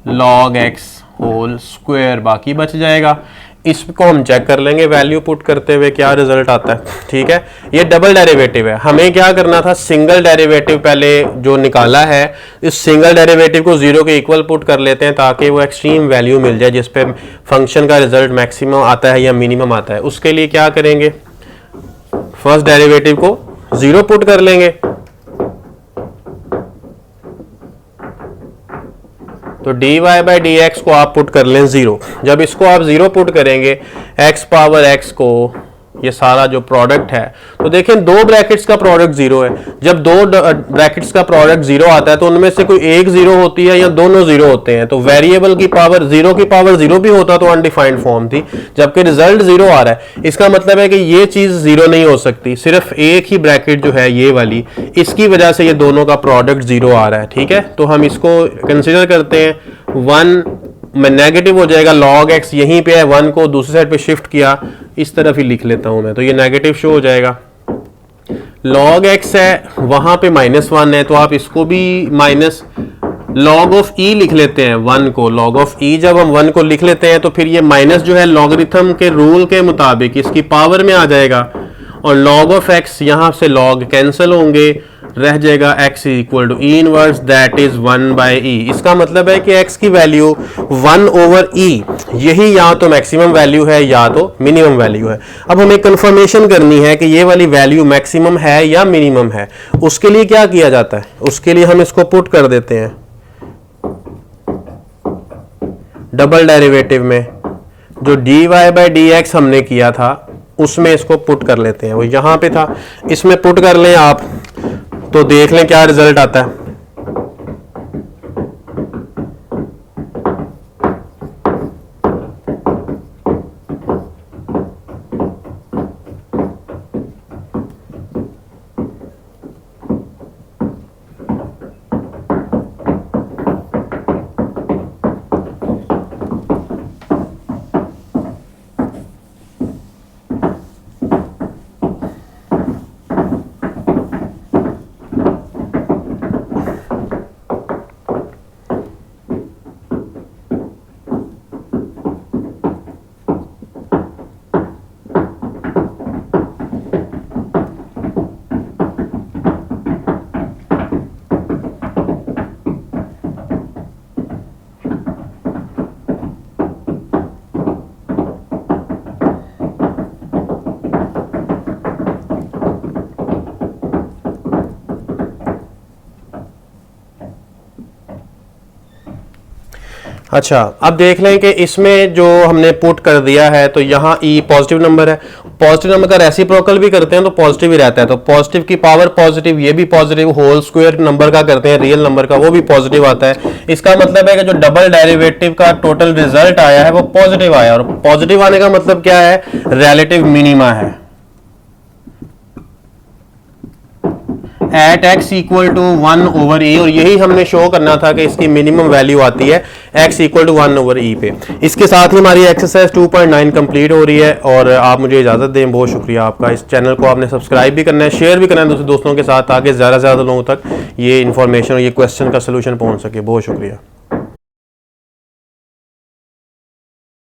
[SPEAKER 1] log x whole square बाकी बच जाएगा। इसको हम चेक कर लेंगे वैल्यू पुट करते हुए क्या रिजल्ट आता है, ठीक है। ये डबल डेरिवेटिव है, हमें क्या करना था, सिंगल डेरिवेटिव पहले जो निकाला है, इस सिंगल डेरिवेटिव को 0 के इक्वल पुट कर लेते हैं ताकि वो एक्सट्रीम वैल्यू मिल जाए जिस पे फंक्शन का रिजल्ट मैक्सिमम आता है या मिनिमम आता है। उसके लिए क्या करेंगे, फर्स्ट डेरिवेटिव को 0 पुट कर लेंगे, तो dy बाई डी एक्स को आप पुट कर लें 0। जब इसको आप 0 पुट करेंगे x पावर x को, ये सारा जो प्रोडक्ट है, तो देखें दो ब्रैकेट्स का प्रोडक्ट 0 है। जब दो ब्रैकेट्स का प्रोडक्ट 0 आता है तो उनमें से कोई एक 0 होती है या दोनों 0 होते हैं, तो वेरिएबल की पावर 0 की पावर 0 भी होता तो अनडिफाइंड फॉर्म थी, जबकि रिजल्ट 0 आ रहा है। इसका मतलब है कि ये चीज 0 नहीं हो सकती, सिर्फ एक ही ब्रैकेट जो है ये वाली, इसकी वजह से ये दोनों का प्रोडक्ट 0 आ रहा है, ठीक है। तो हम इसको कंसिडर करते हैं 1 में नेगेटिव हो जाएगा, log x यहीं पे है, 1 को दूसरी साइड पे शिफ्ट किया, इस तरफ ही लिख लेता हूं मैं, तो ये नेगेटिव शो हो जाएगा। log x है, वहां पे -1 है, तो आप इसको भी माइनस log ऑफ e लिख लेते हैं 1 को, log ऑफ e जब हम 1 को लिख लेते हैं तो फिर ये माइनस जो है लॉगरिथम के रूल के मुताबिक इसकी पावर में आ जाएगा, और log ऑफ x यहाँ से log कैंसिल होंगे, रह जाएगा x equal to e inverse that is 1/e। इसका मतलब है कि x की वैल्यू 1/e, यही या तो मैक्सिमम वैल्यू है या तो मिनिमम वैल्यू है। अब हमें कंफर्मेशन करनी है कि ये वाली वैल्यू मैक्सिमम है या मिनिमम है। उसके लिए क्या किया जाता है, उसके लिए हम इसको पुट कर देते हैं डबल डेरिवेटिव में, जो dy/dx हमने किया था उसमें इसको पुट कर लेते हैं। वो यहां पे था, इसमें पुट कर लें आप तो देख लें क्या रिजल्ट आता है। अच्छा, अब देख लें कि इसमें जो हमने पुट कर दिया है तो यहाँ e पॉजिटिव नंबर है। पॉजिटिव नंबर का रेसिप्रोकल भी करते हैं तो पॉजिटिव ही रहता है, तो पॉजिटिव की पावर पॉजिटिव, ये भी पॉजिटिव, होल स्क्वायर नंबर का करते हैं रियल नंबर का, वो भी पॉजिटिव आता है। इसका मतलब है कि जो डबल डेरिवेटिव का टोटल रिजल्ट आया है वो पॉजिटिव आया, और पॉजिटिव आने का मतलब क्या है, रिलेटिव मिनिमा है at x equal to 1/e, और यही हमने शो करना था कि इसकी मिनिमम वैल्यू आती है x इक्वल टू 1/e पे। इसके साथ ही हमारी एक्सरसाइज 2.9 कंप्लीट हो रही है और आप मुझे इजाज़त दें। बहुत शुक्रिया आपका। इस चैनल को आपने सब्सक्राइब भी करना है, शेयर भी करना है दूसरे दोस्तों के साथ, ताकि ज़्यादा से ज़्यादा लोगों तक ये इन्फॉर्मेशन और ये क्वेश्चन का सलूशन पहुँच सके। बहुत शुक्रिया।